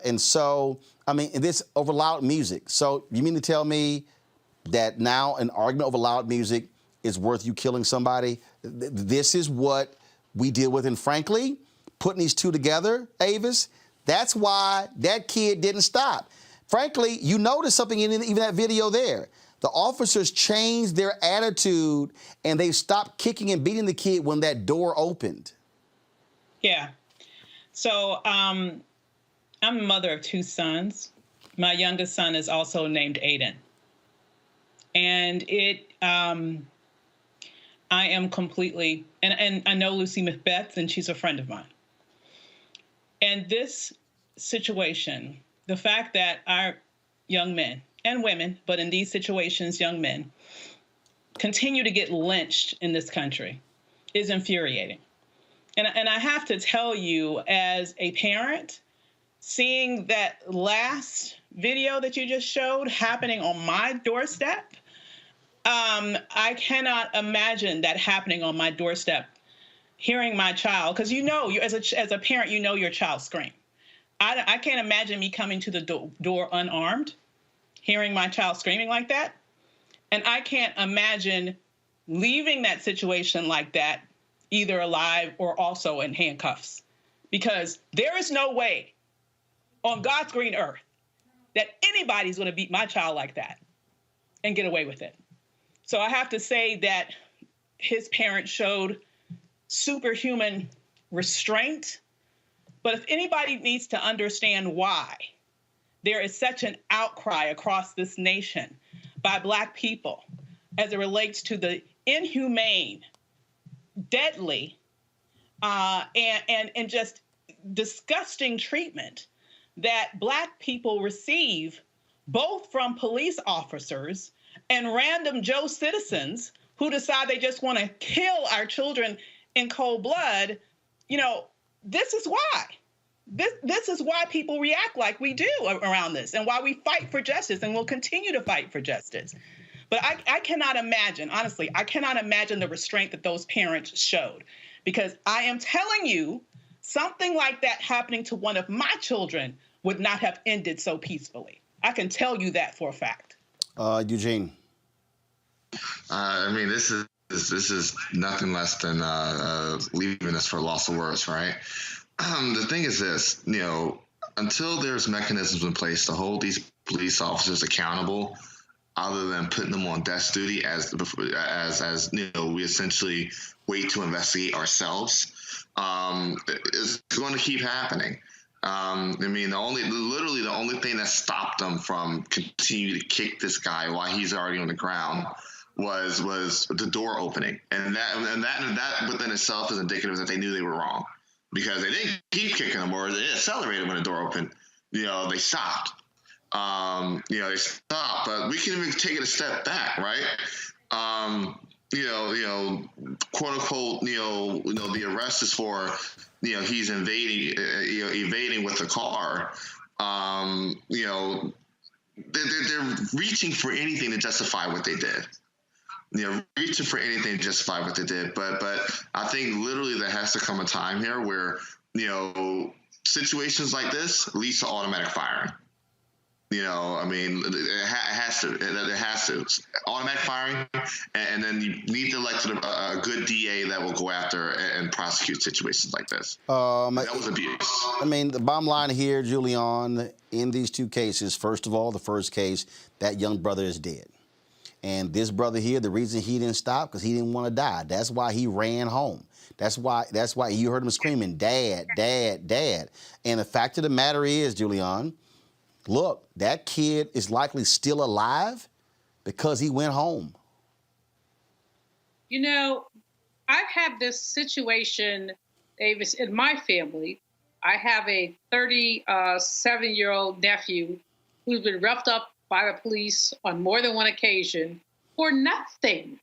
And so, I mean, this over loud music. So you mean to tell me that now an argument over loud music is worth you killing somebody? This is what we deal with. And frankly, putting these two together, Avis, that's why that kid didn't stop. Frankly, you notice something in even that video there. The officers changed their attitude and they stopped kicking and beating the kid when that door opened. Yeah. So I'm a mother of two sons. My youngest son is also named Aiden. And I am completely, and I know Lucy McBeth, and she's a friend of mine. And this situation, the fact that our young men and women, but in these situations, young men, continue to get lynched in this country is infuriating. And I have to tell you, as a parent, seeing that last video that you just showed happening on my doorstep, I cannot imagine that happening on my doorstep, hearing my child, because you know, as a parent, you know your child scream. I can't imagine me coming to the door unarmed, hearing my child screaming like that. And I can't imagine leaving that situation like that, either alive or also in handcuffs, because there is no way on God's green earth that anybody's going to beat my child like that and get away with it. So I have to say that his parents showed superhuman restraint. But if anybody needs to understand why there is such an outcry across this nation by Black people as it relates to the inhumane, deadly, and just disgusting treatment that Black people receive both from police officers and random Joe citizens who decide they just want to kill our children in cold blood, this is why. This is why people react like we do around this, and why we fight for justice and will continue to fight for justice. But I cannot imagine, honestly, I cannot imagine the restraint that those parents showed, because I am telling you, something like that happening to one of my children would not have ended so peacefully. I can tell you that for a fact. Eugene. I mean, this is nothing less than leaving us for loss of words, right? The thing is this, until there's mechanisms in place to hold these police officers accountable, other than putting them on desk duty as we essentially wait to investigate ourselves, it's going to keep happening. The only thing that stopped them from continuing to kick this guy while he's already on the ground was the door opening, and that within itself is indicative that they knew they were wrong, because they didn't keep kicking them, or they accelerated when the door opened. They stopped. They stopped, but we can even take it a step back, right? Quote unquote, the arrest is for, he's evading with the car. They're reaching for anything to justify what they did. Reaching for anything to justify what they did. But I think literally there has to come a time here where, situations like this leads to automatic firing. It has to. It has to. Automatic firing, and then you need to elect a good DA that will go after and prosecute situations like this. That was abuse. The bottom line here, Julian, in these two cases, first of all, the first case, that young brother is dead. And this brother here, the reason he didn't stop, because he didn't want to die. That's why he ran home. That's why you heard him screaming, "Dad, Dad, Dad." And the fact of the matter is, Julian, look, that kid is likely still alive because he went home. I've had this situation, Davis, in my family. I have a 37-year-old nephew who's been roughed up by the police on more than one occasion for nothing,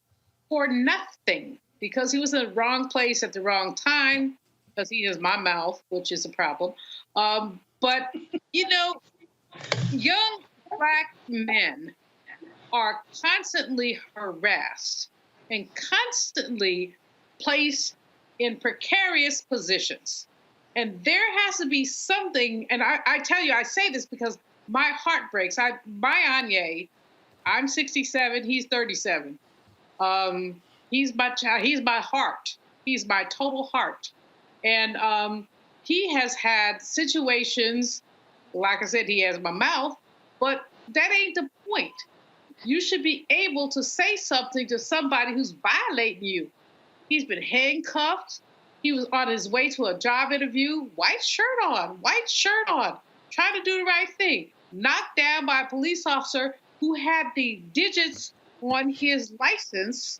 because he was in the wrong place at the wrong time, because he has my mouth, which is a problem. But young Black men are constantly harassed and constantly placed in precarious positions. And there has to be something, and I tell you, I say this because my heart breaks. My Anye, I'm 67, he's 37. He's my child, he's my heart. He's my total heart. And he has had situations, like I said, he has my mouth, but that ain't the point. You should be able to say something to somebody who's violating you. He's been handcuffed. He was on his way to a job interview, white shirt on, trying to do the right thing. Knocked down by a police officer who had the digits on his license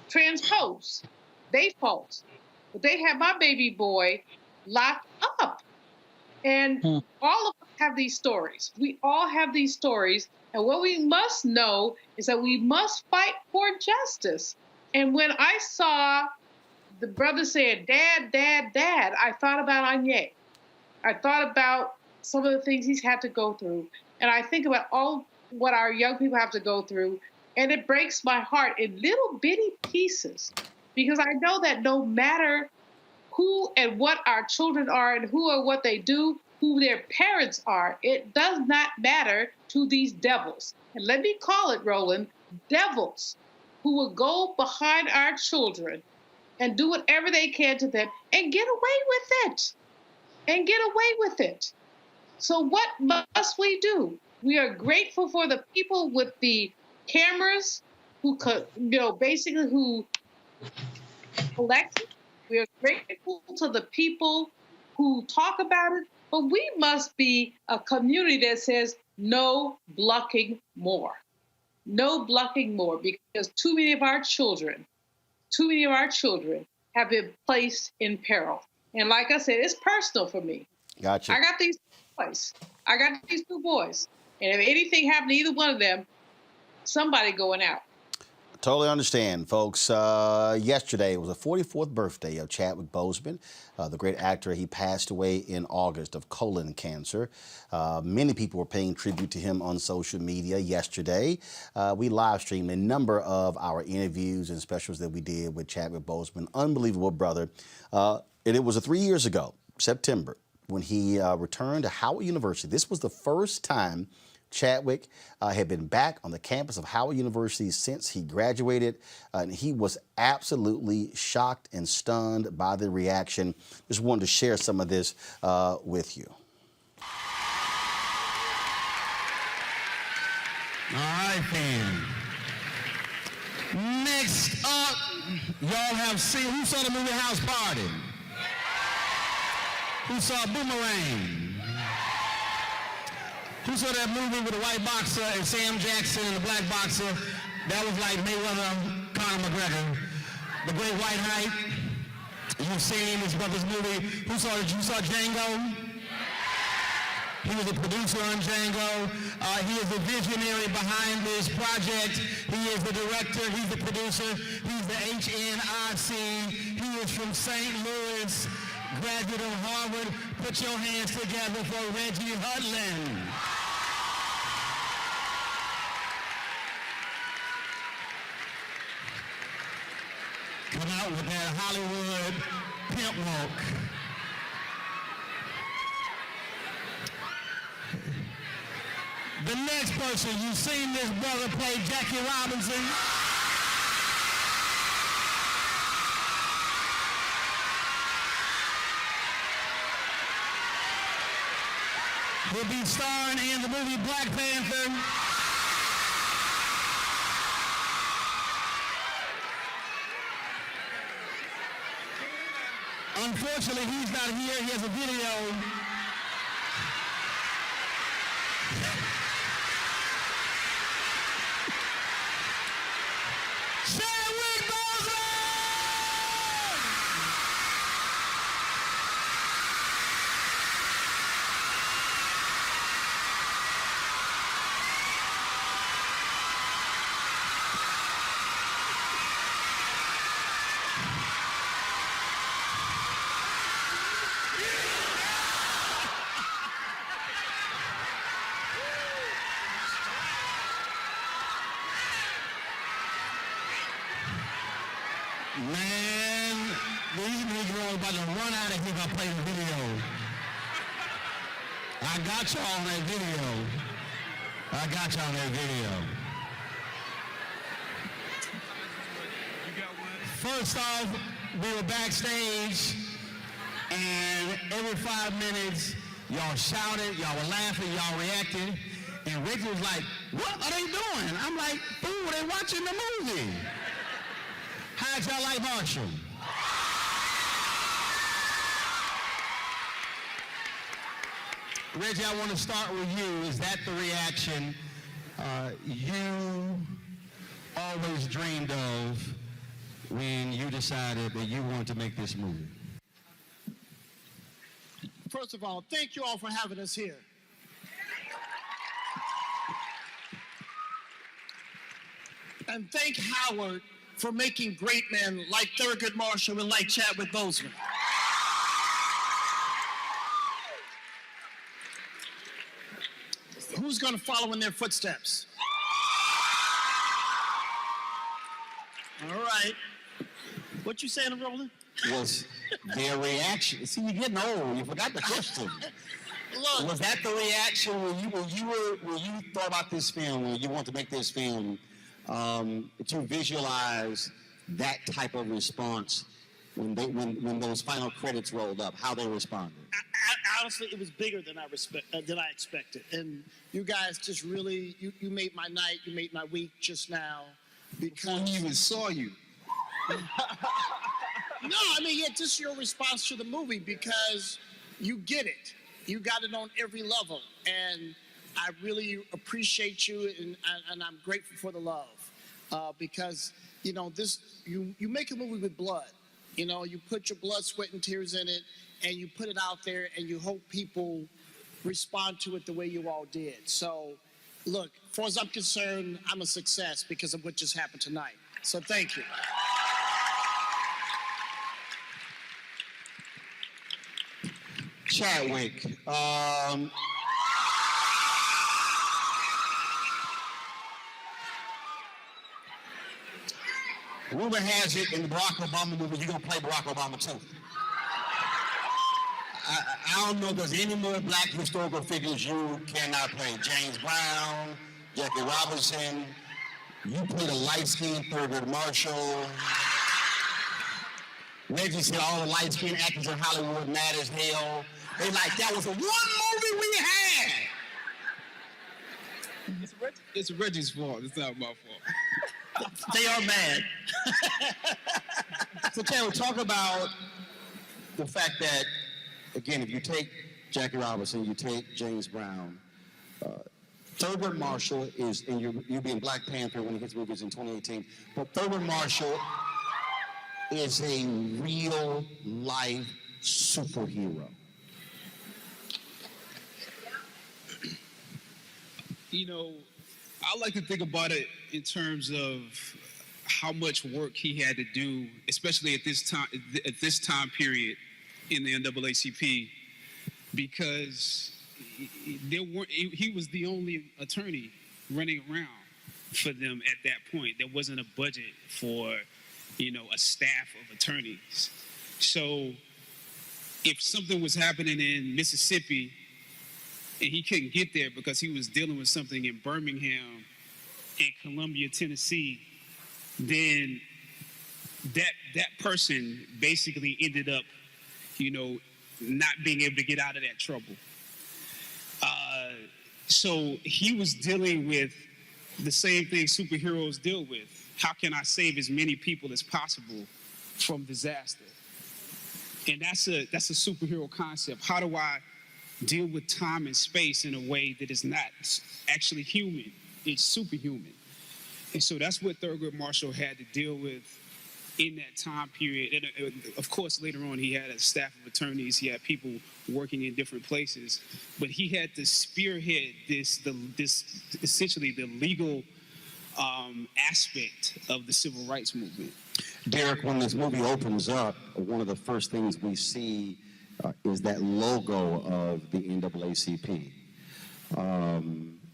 transposed. They fault. But they had my baby boy locked up. And all of us have these stories. We all have these stories. And what we must know is that we must fight for justice. And when I saw the brother saying, "Dad, Dad, Dad," I thought about Anye. I thought about some of the things he's had to go through. And I think about all what our young people have to go through. And it breaks my heart in little bitty pieces, because I know that no matter who and what our children are and who or what they do, who their parents are, it does not matter to these devils. And let me call it, Roland, devils who will go behind our children and do whatever they can to them and get away with it. So what must we do? We are grateful for the people with the cameras who could, basically who collect it. We are grateful to the people who talk about it, but we must be a community that says no blocking more. No blocking more, because too many of our children have been placed in peril. And like I said, it's personal for me. Gotcha. I got these two boys. And if anything happened to either one of them, somebody going out. Totally understand, folks. Yesterday was the 44th birthday of Chadwick Boseman, the great actor. He passed away in August of colon cancer. Many people were paying tribute to him on social media yesterday. We live streamed a number of our interviews and specials that we did with Chadwick Boseman. Unbelievable brother. And it was 3 years ago, September, when he returned to Howard University. This was the first time Chadwick had been back on the campus of Howard University since he graduated, and he was absolutely shocked and stunned by the reaction. Just wanted to share some of this with you. All right, fam. Next up, y'all have seen, who saw the movie House Party? Who saw Boomerang? Who saw that movie with the white boxer and Sam Jackson and the black boxer? That was like Mayweather, Conor McGregor. The Great White Hype. You've seen his brother's movie. You saw Django? He was a producer on Django. He is the visionary behind this project. He is the director. He's the producer. He's the HNIC. He is from St. Louis, graduate of Harvard. Put your hands together for Reggie Hudlin. Come out with that Hollywood pimp walk. The next person, you've seen this brother play Jackie Robinson. He'll be starring in the movie Black Panther. Unfortunately, he's not here. He has a video. Chadwick Boseman! Man, these niggas are about to run out of here if I play the video. I got y'all on that video. I got y'all on that video. First off, we were backstage, and every 5 minutes, y'all shouted, y'all were laughing, y'all reacted, and Ricky was like, "What are they doing?" I'm like, "Fool, they watching the movie." How'd y'all like Marshall? Reggie, I want to start with you. Is that the reaction you always dreamed of when you decided that you wanted to make this movie? First of all, thank you all for having us here. And thank Howard for making great men like Thurgood Marshall and like Chadwick Boseman. Who's going to follow in their footsteps? All right. What you saying, Roland? Was their reaction? See, you're getting old. You forgot the question. Look, was that the reaction when you thought about this film, when you want to make this film, to visualize that type of response when those final credits rolled up, how they responded? Honestly, it was bigger than I expected, and you guys just really you made my night, you made my week just now. Because Before he even saw you. No, I mean, yeah, just your response to the movie, because you get it. You got it on every level, and I really appreciate you, and I'm grateful for the love, because you know you make a movie with blood. You know, you put your blood, sweat, and tears in it, and you put it out there, and you hope people respond to it the way you all did. So Look, as far as I'm concerned, I'm a success because of what just happened tonight. So thank you. Chadwick. Rumor has it in the Barack Obama movie, you're going to play Barack Obama too. I don't know if there's any more black historical figures you cannot play. James Brown, Jackie Robinson, you played a light-skinned Thurgood Marshall. Reggie said all the light-skinned actors in Hollywood mad as hell. They like, that was the one movie we had. It's Reggie's fault. It's not my fault. They are mad. So, Taylor, talk about the fact that, again, if you take Jackie Robinson, you take James Brown, Thurgood Marshall is, and you'll be in Black Panther when his movie is in 2018, but Thurgood Marshall is a real-life superhero. You know, I like to think about it in terms of how much work he had to do, especially at this time period in the NAACP, because he was the only attorney running around for them at that point. There wasn't a budget for, a staff of attorneys. So if something was happening in Mississippi and he couldn't get there because he was dealing with something in Birmingham and Columbia, Tennessee, then that person basically ended up, not being able to get out of that trouble. So he was dealing with the same thing superheroes deal with. How can I save as many people as possible from disaster? And that's a superhero concept. How do I deal with time and space in a way that is not actually human? It's superhuman. And so that's what Thurgood Marshall had to deal with in that time period. And of course, later on, he had a staff of attorneys. He had people working in different places. But he had to spearhead this essentially the legal aspect of the civil rights movement. Derek, when this movie opens up, one of the first things we see is that logo of the NAACP.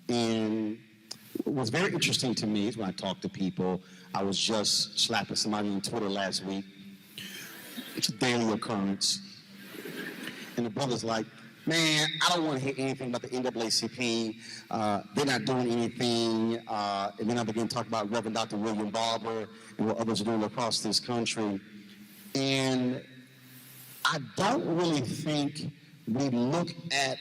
And what's very interesting to me is when I talk to people, I was just slapping somebody on Twitter last week. It's a daily occurrence. And the brother's like, man, I don't want to hear anything about the NAACP. They're not doing anything. And then I began to talk about Reverend Dr. William Barber and what others are doing across this country. And I don't really think we look at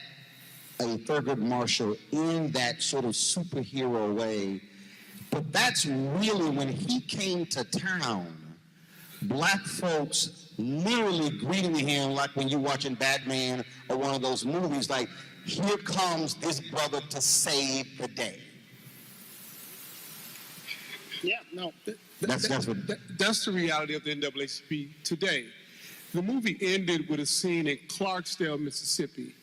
a Thurgood Marshall in that sort of superhero way. But that's really when he came to town, black folks literally greeting him like when you're watching Batman or one of those movies, like, here comes this brother to save the day. Yeah, no, That's the reality of the NAACP today. The movie ended with a scene in Clarksdale, Mississippi.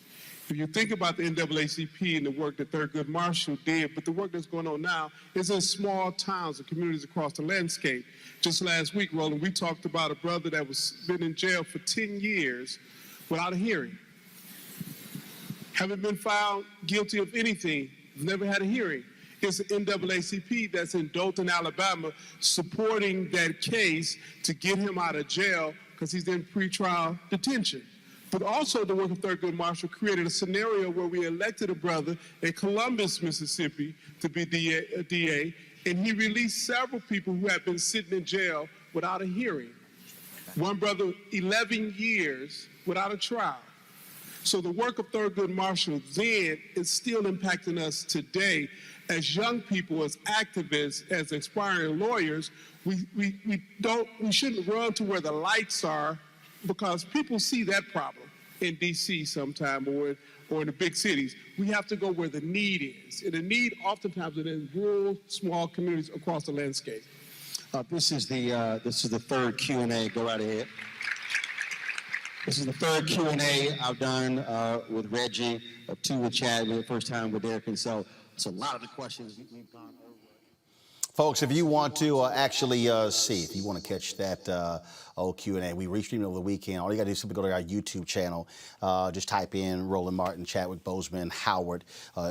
If you think about the NAACP and the work that Thurgood Marshall did, but the work that's going on now is in small towns and communities across the landscape. Just last week, Roland, we talked about a brother that was been in jail for 10 years without a hearing. Haven't been found guilty of anything, never had a hearing. It's the NAACP that's in Dothan, Alabama, supporting that case to get him out of jail because he's in pretrial detention. But also the work of Thurgood Marshall created a scenario where we elected a brother in Columbus, Mississippi to be a DA, and he released several people who had been sitting in jail without a hearing. One brother, 11 years without a trial. So the work of Thurgood Marshall then is still impacting us today as young people, as activists, as aspiring lawyers. We shouldn't run to where the lights are, because people see that problem in D.C. sometime or in the big cities. We have to go where the need is. And the need oftentimes is in rural, small communities across the landscape. This is the third Q&A. Go right ahead. This is the third Q&A I've done with Reggie, 2 with Chad, the first time with Derek. And so So a lot of the questions we've gone over. Folks, if you want to actually see, if you want to catch that old Q&A, we restreamed it over the weekend. All you got to do is simply go to our YouTube channel. Just type in Roland Martin, Chadwick Boseman, Howard,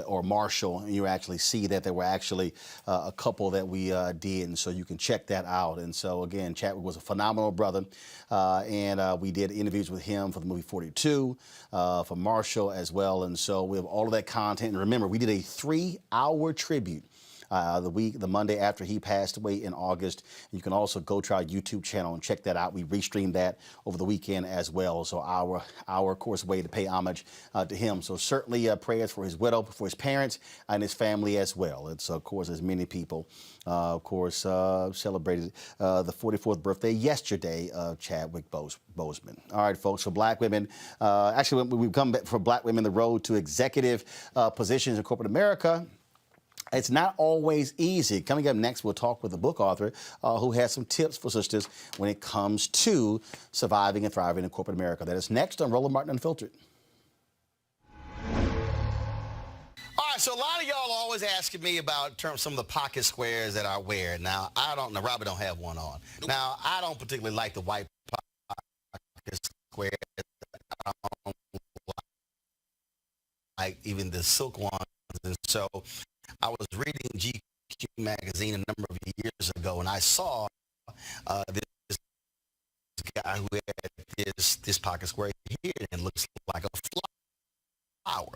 or Marshall, and you actually see that there were actually a couple that we did, and so you can check that out. And so, again, Chadwick was a phenomenal brother, and we did interviews with him for the movie 42, for Marshall as well. And so we have all of that content. And remember, we did a 3-hour tribute the Monday after he passed away in August. You can also go to our YouTube channel and check that out. We restreamed that over the weekend as well. So our of course, way to pay homage to him. So certainly prayers for his widow, for his parents, and his family as well. It's, of course, as many people, celebrated the 44th birthday yesterday of Chadwick Boseman. All right, folks, for black women, actually, we've come back for black women, the road to executive positions in corporate America. It's not always easy. Coming up next, we'll talk with a book author who has some tips for sisters when it comes to surviving and thriving in corporate America. That is next on Roland Martin Unfiltered. All right, so a lot of y'all are always asking me about some of the pocket squares that I wear. Now, Robert don't have one on. Now, I don't particularly like the white pocket squares. I don't like even the silk ones. And so I was reading GQ magazine a number of years ago, and I saw this guy who had this pocket square here, and it looks like a flower.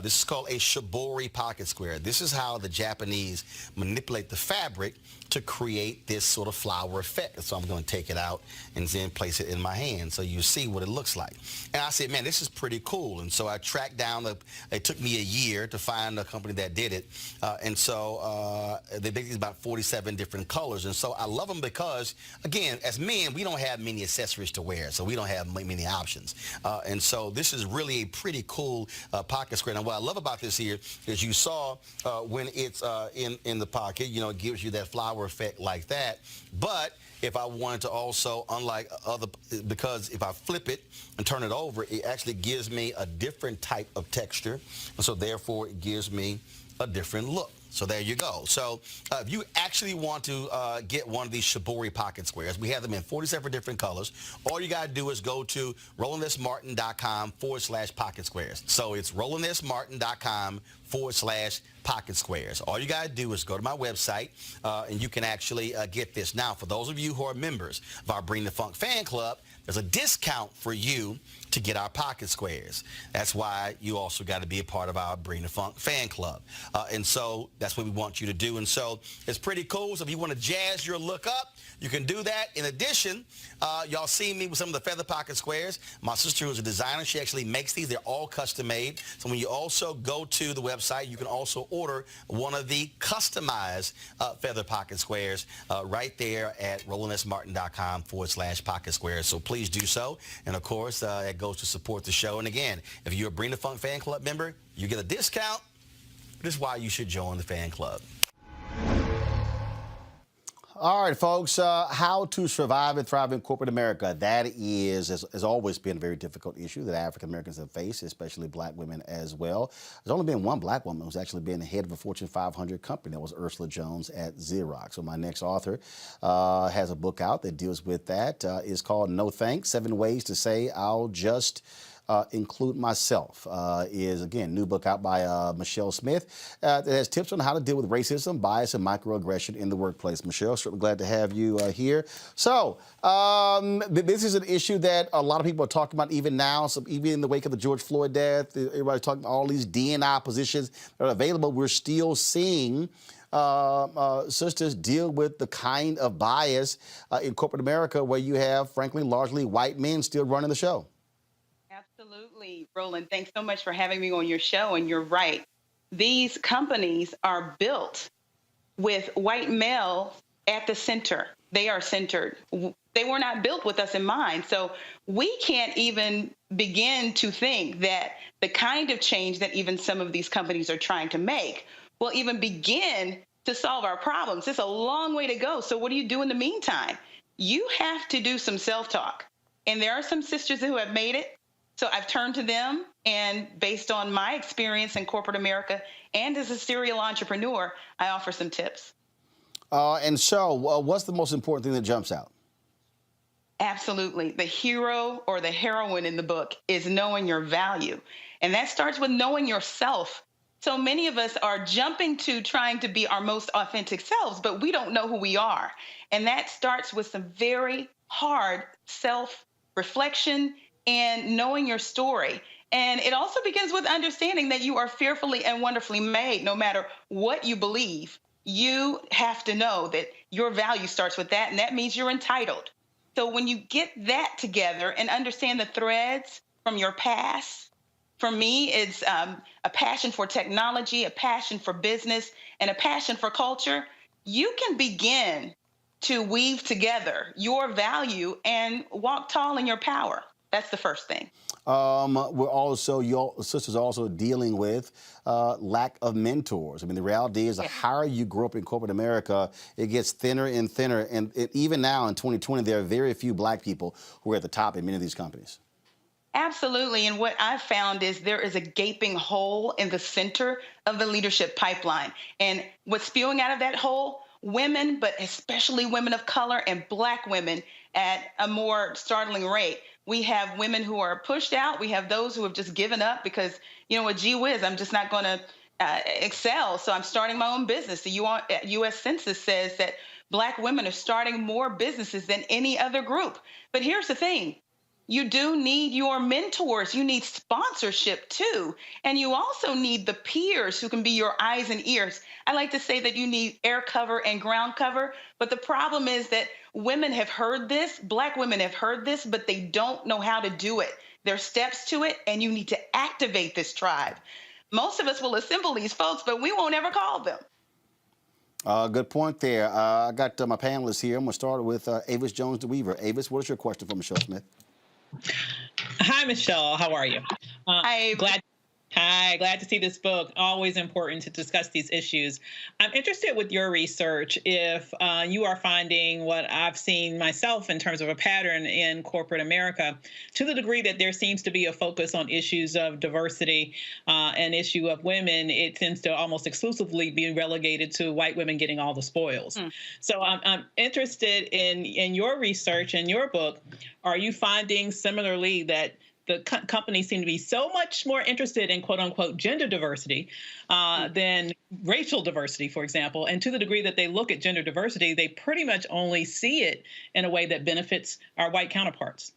This is called a shibori pocket square. This is how the Japanese manipulate the fabric to create this sort of flower effect. So I'm going to take it out and then place it in my hand so you see what it looks like. And I said, man, this is pretty cool. And so I tracked down, it took me a year to find a company that did it. And so they basically about 47 different colors. And so I love them because, again, as men, we don't have many accessories to wear, so we don't have many options. And so this is really a pretty cool pocket square. Now, what I love about this here is you saw when it's in the pocket, it gives you that flower effect like that. But if I wanted to also, because if I flip it and turn it over, it actually gives me a different type of texture. And so therefore, it gives me a different look. So there you go. So if you actually want to get one of these shibori pocket squares, we have them in 47 different colors. All you got to do is go to RolandSMartin.com/pocket squares. So it's RolandSMartin.com/pocket squares. All you got to do is go to my website, and you can actually get this. Now, for those of you who are members of our Bring the Funk fan club, there's a discount for you to get our pocket squares. That's why you also got to be a part of our Bring the Funk fan club. And so that's what we want you to do. And so it's pretty cool. So if you want to jazz your look up, you can do that. In addition, y'all see me with some of the feather pocket squares. My sister, who's a designer, she actually makes these. They're all custom made. So when you also go to the website, you can also order one of the customized feather pocket squares right there at RolandSMartin.com/pocket squares. So please do so. And of course, it goes to support the show. And again, if you're a Bring the Funk fan club member, you get a discount. This is why you should join the fan club. All right, folks, how to survive and thrive in corporate America. That has always been a very difficult issue that African Americans have faced, especially black women as well. There's only been one black woman who's actually been the head of a Fortune 500 company. That was Ursula Jones at Xerox. So my next author has a book out that deals with that. It's called No Thanks, 7 Ways to Say I'll Just Include Myself. Is, again, new book out by Michelle Smith that has tips on how to deal with racism, bias, and microaggression in the workplace. Michelle, certainly glad to have you here. So this is an issue that a lot of people are talking about even now. So even in the wake of the George Floyd death, everybody's talking about all these D&I positions that are available. We're still seeing sisters deal with the kind of bias in corporate America where you have, frankly, largely white men still running the show. Absolutely, Roland. Thanks so much for having me on your show. And you're right. These companies are built with white male at the center. They are centered. They were not built with us in mind. So we can't even begin to think that the kind of change that even some of these companies are trying to make will even begin to solve our problems. It's a long way to go. So what do you do in the meantime? You have to do some self-talk. And there are some sisters who have made it. So I've turned to them And based on my experience in corporate America and as a serial entrepreneur, I offer some tips. And so, what's the most important thing that jumps out? Absolutely. The hero or the heroine in the book is knowing your value. And that starts with knowing yourself. So many of us are jumping to trying to be our most authentic selves, but we don't know who we are. And that starts with some very hard self-reflection and knowing your story. And it also begins with understanding that you are fearfully and wonderfully made. No matter what you believe, you have to know that your value starts with that, and that means you're entitled. So when you get that together and understand the threads from your past, for me, it's a passion for technology, a passion for business, and a passion for culture. You can begin to weave together your value and walk tall in your power. That's the first thing. We're also, your sisters are also dealing with lack of mentors. I mean, the reality is the higher you grow up in corporate America, it gets thinner and thinner. And even now in 2020, there are very few black people who are at the top in many of these companies. Absolutely. And what I've found is there is a gaping hole in the center of the leadership pipeline. And what's spewing out of that hole? Women, but especially women of color and black women at a more startling rate. We have women who are pushed out. We have those who have just given up because, you know what, gee whiz, I'm just not going to excel. So I'm starting my own business. The U.S. Census says that black women are starting more businesses than any other group. But here's the thing. You do need your mentors. You need sponsorship too. And you also need the peers who can be your eyes and ears. I like to say that you need air cover and ground cover. But the problem is that women have heard this, black women have heard this, but they don't know how to do it. There are steps to it, and you need to activate this tribe. Most of us will assemble these folks, but we won't ever call them. Good point there. I got my panelists here. I'm going to start with Avis Jones-DeWeaver. Avis, what is your question for Michelle Smith? Hi, Michelle. How are you? Hi. Glad to see this book. Always important to discuss these issues. I'm interested with your research if you are finding what I've seen myself in terms of a pattern in corporate America, to the degree that there seems to be a focus on issues of diversity and issue of women. It tends to almost exclusively be relegated to white women getting all the spoils. So I'm interested in your research and your book. Are you finding similarly that the companies seem to be so much more interested in quote unquote gender diversity than racial diversity, for example? And to the degree that they look at gender diversity, they pretty much only see it in a way that benefits our white counterparts.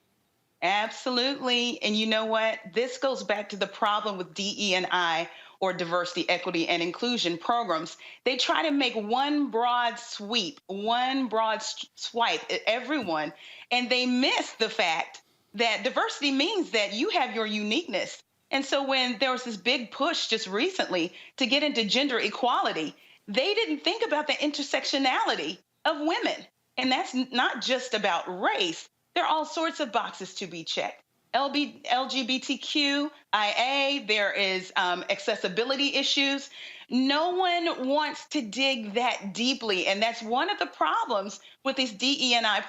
Absolutely. And you know what? This goes back to the problem with DE&I, or diversity, equity, and inclusion programs. They try to make one broad sweep, one broad swipe at everyone, and they miss the fact that diversity means that you have your uniqueness. And so when there was this big push just recently to get into gender equality, they didn't think about the intersectionality of women. And that's not just about race. There are all sorts of boxes to be checked. LGBTQIA, there is accessibility issues. No one wants to dig that deeply, and that's one of the problems with these DE&I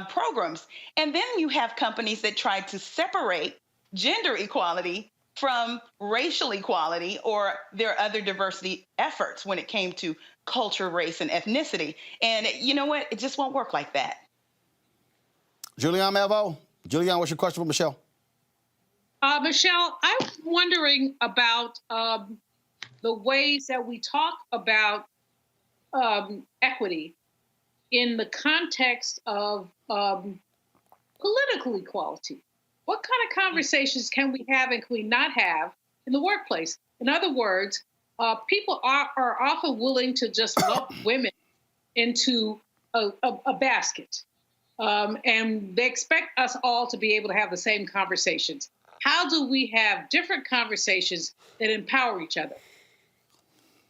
programs. And then you have companies that try to separate gender equality from racial equality or their other diversity efforts when it came to culture, race, and ethnicity. And you know what? It just won't work like that. Julianne Melvo. Julianne, what's your question for Michelle? Michelle, I'm wondering about the ways that we talk about equity in the context of political equality. What kind of conversations can we have and can we not have in the workplace? In other words, people are often willing to just lump women into a basket. And they expect us all to be able to have the same conversations. How do we have different conversations that empower each other?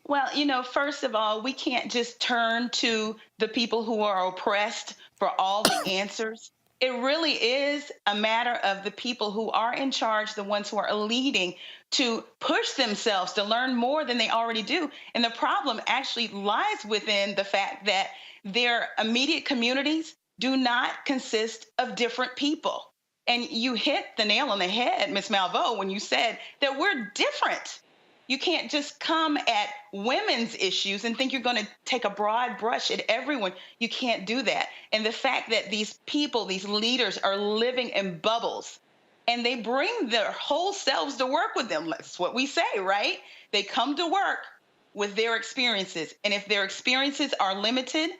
Well, you know, first of all, we can't just turn to the people who are oppressed for all the answers. It really is a matter of the people who are in charge, the ones who are leading, to push themselves to learn more than they already do. And the problem actually lies within the fact that their immediate communities do not consist of different people. And you hit the nail on the head, Ms. Malveaux, when you said that we're different. You can't just come at women's issues and think you're going to take a broad brush at everyone. You can't do that. And the fact that these people, these leaders, are living in bubbles, and they bring their whole selves to work with them. That's what we say, right? They come to work with their experiences. And if their experiences are limited,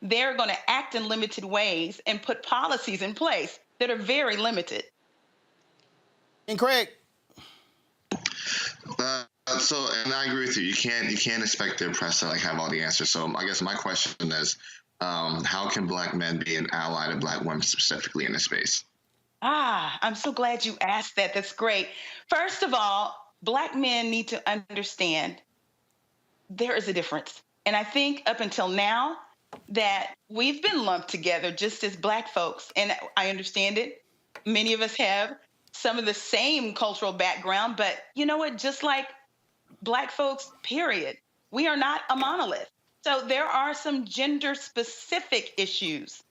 they're going to act in limited ways and put policies in place that are very limited. And Craig. And I agree with you. You can't expect the press to like have all the answers. So I guess my question is, how can Black men be an ally to Black women specifically in this space? I'm so glad you asked that. That's great. First of all, Black men need to understand there is a difference. And I think up until now that we've been lumped together just as Black folks. And I understand it. Many of us have some of the same cultural background, but you know what? Just like Black folks, period, we are not a monolith. So there are some gender specific issues.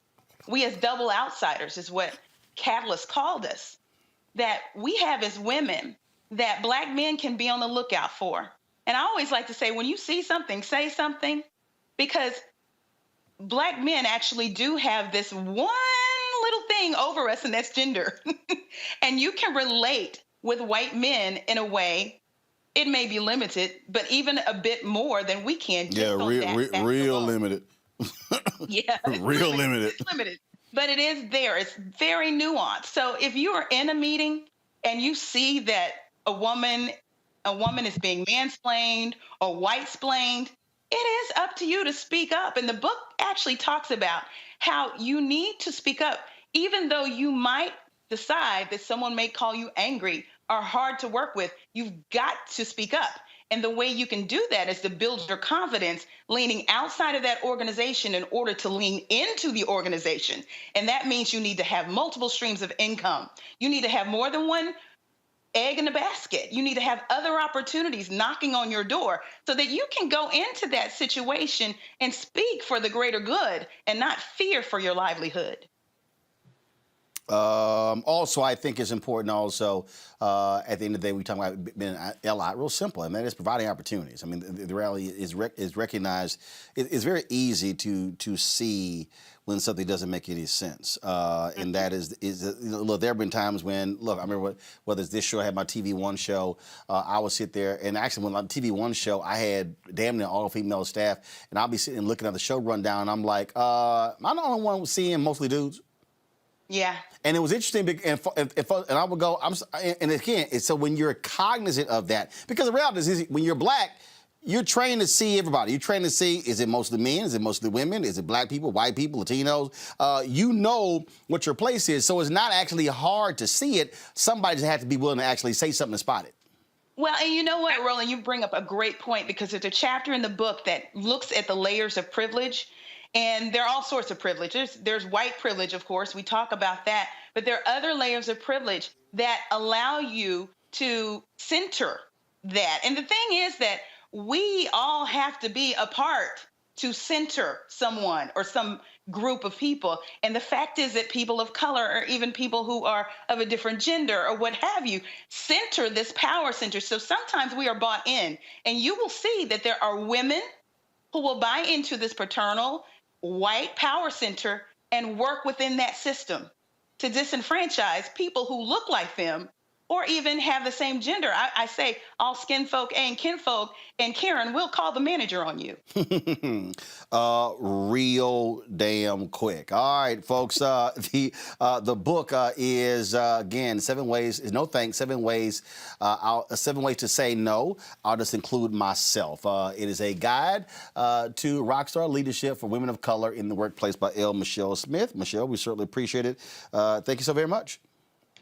We as double outsiders is what Catalyst called us, that we have as women that Black men can be on the lookout for. And I always like to say, when you see something, say something, because Black men actually do have this one little thing over us, and that's gender. And you can relate with white men in a way. It may be limited, but even a bit more than we can. Yeah, real limited. Yeah, real limited. Limited. But it is there. It's very nuanced. So if you are in a meeting and you see that a woman is being mansplained or white-splained, it is up to you to speak up. And the book actually talks about how you need to speak up, even though you might decide that someone may call you angry or hard to work with. You've got to speak up. And the way you can do that is to build your confidence, leaning outside of that organization in order to lean into the organization. And that means you need to have multiple streams of income. You need to have more than one egg in the basket. You need to have other opportunities knocking on your door so that you can go into that situation and speak for the greater good and not fear for your livelihood. Also, I think it's important also, at the end of the day, we talk about being an ally, real simple. I mean, it's providing opportunities. I mean, the reality is recognized. It's very easy to see when something doesn't make any sense. And that is look, there have been times when, look, I remember whether it's this show, I had my TV One show, I would sit there, and actually when on TV One show, I had damn near all female staff, and I'll be sitting and looking at the show rundown, and I'm like, I'm the only one seeing mostly dudes. Yeah. And it was interesting, and I would go, and again, so when you're cognizant of that, because the reality is when you're Black, you're trained to see everybody. You're trained to see, is it mostly men? Is it mostly women? Is it Black people, white people, Latinos? You know what your place is, so it's not actually hard to see it. Somebody just has to be willing to actually say something and spot it. Well, and you know what, Roland, you bring up a great point, because there's a chapter in the book that looks at the layers of privilege. And there are all sorts of privileges. There's white privilege, of course. We talk about that. But there are other layers of privilege that allow you to center that. And the thing is that we all have to be a part to center someone or some group of people. And the fact is that people of color, or even people who are of a different gender or what have you, center this power center. So sometimes we are bought in. And you will see that there are women who will buy into this paternal white power center and work within that system to disenfranchise people who look like them or even have the same gender. I say all skin folk and kinfolk, and Karen, we'll call the manager on you. Real damn quick. All right, folks, the book is, again, 7 ways to say no. I'll just include myself. It is a guide to rockstar leadership for women of color in the workplace by L. Michelle Smith. Michelle, we certainly appreciate it. Thank you so very much.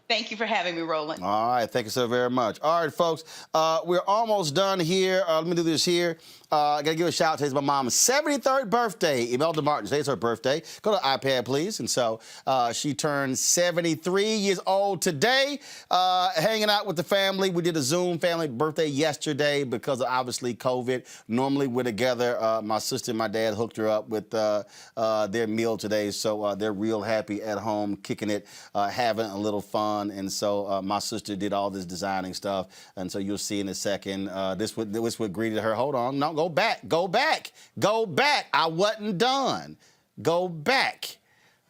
Thank you for having me, Roland. All right, thank you so very much. All right, folks, we're almost done here. Let me do this here. I got to give a shout out to my mom's 73rd birthday, Imelda Martin. Today's her birthday. Go to iPad, please. And so she turned 73 years old today, hanging out with the family. We did a Zoom family birthday yesterday because of obviously COVID. Normally we're together. My sister and my dad hooked her up with their meal today, so they're real happy at home, kicking it, having a little fun. And so my sister did all this designing stuff, and so you'll see in a second. This what greeted her. Hold on, no, go back. I wasn't done. Go back,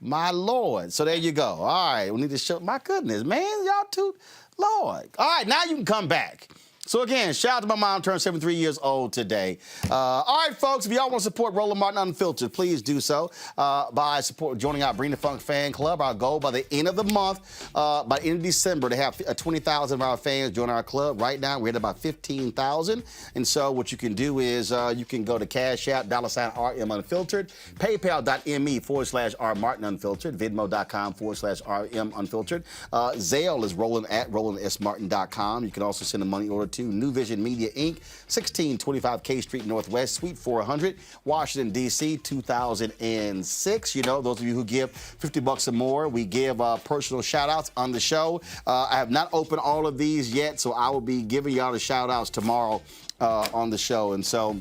my Lord. So there you go. All right, we need to show. My goodness, man, y'all too, Lord. All right, now you can come back. So again, shout out to my mom, turned 73 years old today. All right, folks, if y'all want to support Roland Martin Unfiltered, please do so by joining our Bring the Funk fan club. Our goal by the end of the month, by the end of December, to have 20,000 of our fans join our club. Right now, we're at about 15,000. And so what you can do is you can go to Cash App, $RM Unfiltered, PayPal.me/R Martin Unfiltered, Venmo.com/RM Unfiltered. Zelle is RolandSMartin.com. You can also send a money order to New Vision Media, Inc., 1625 K Street Northwest, Suite 400, Washington, D.C., 2006. You know, those of you who give $50 or more, we give personal shout-outs on the show. I have not opened all of these yet, so I will be giving y'all the shout-outs tomorrow on the show. And so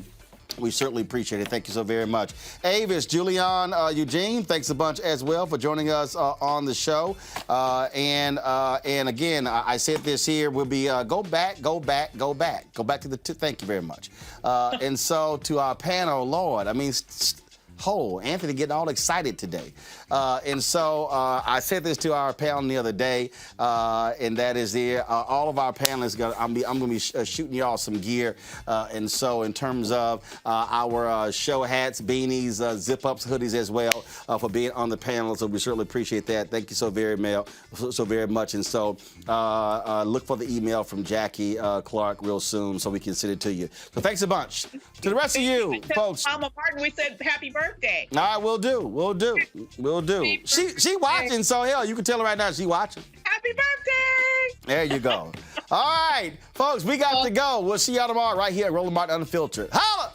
we certainly appreciate it. Thank you so very much. Avis, Julian, Eugene, thanks a bunch as well for joining us on the show. And again, I said this here, we'll be go back to the thank you very much. And so to our panel, Lord, I mean, Anthony getting all excited today. And so I said this to our panel the other day, and that is all of our panelists, I'm going to be shooting y'all some gear. And so in terms of our show hats, beanies, zip-ups, hoodies as well, for being on the panel. So we certainly appreciate that. Thank you so very much. And so look for the email from Jackie Clark real soon so we can send it to you. So thanks a bunch. To the rest of you, folks. Mama Martin, we said happy birthday. All right, we'll do. She watching, so hell, you can tell her right now she watching. Happy birthday! There you go. All right, folks, we got to go. We'll see y'all tomorrow right here at Roland Martin Unfiltered. Holla!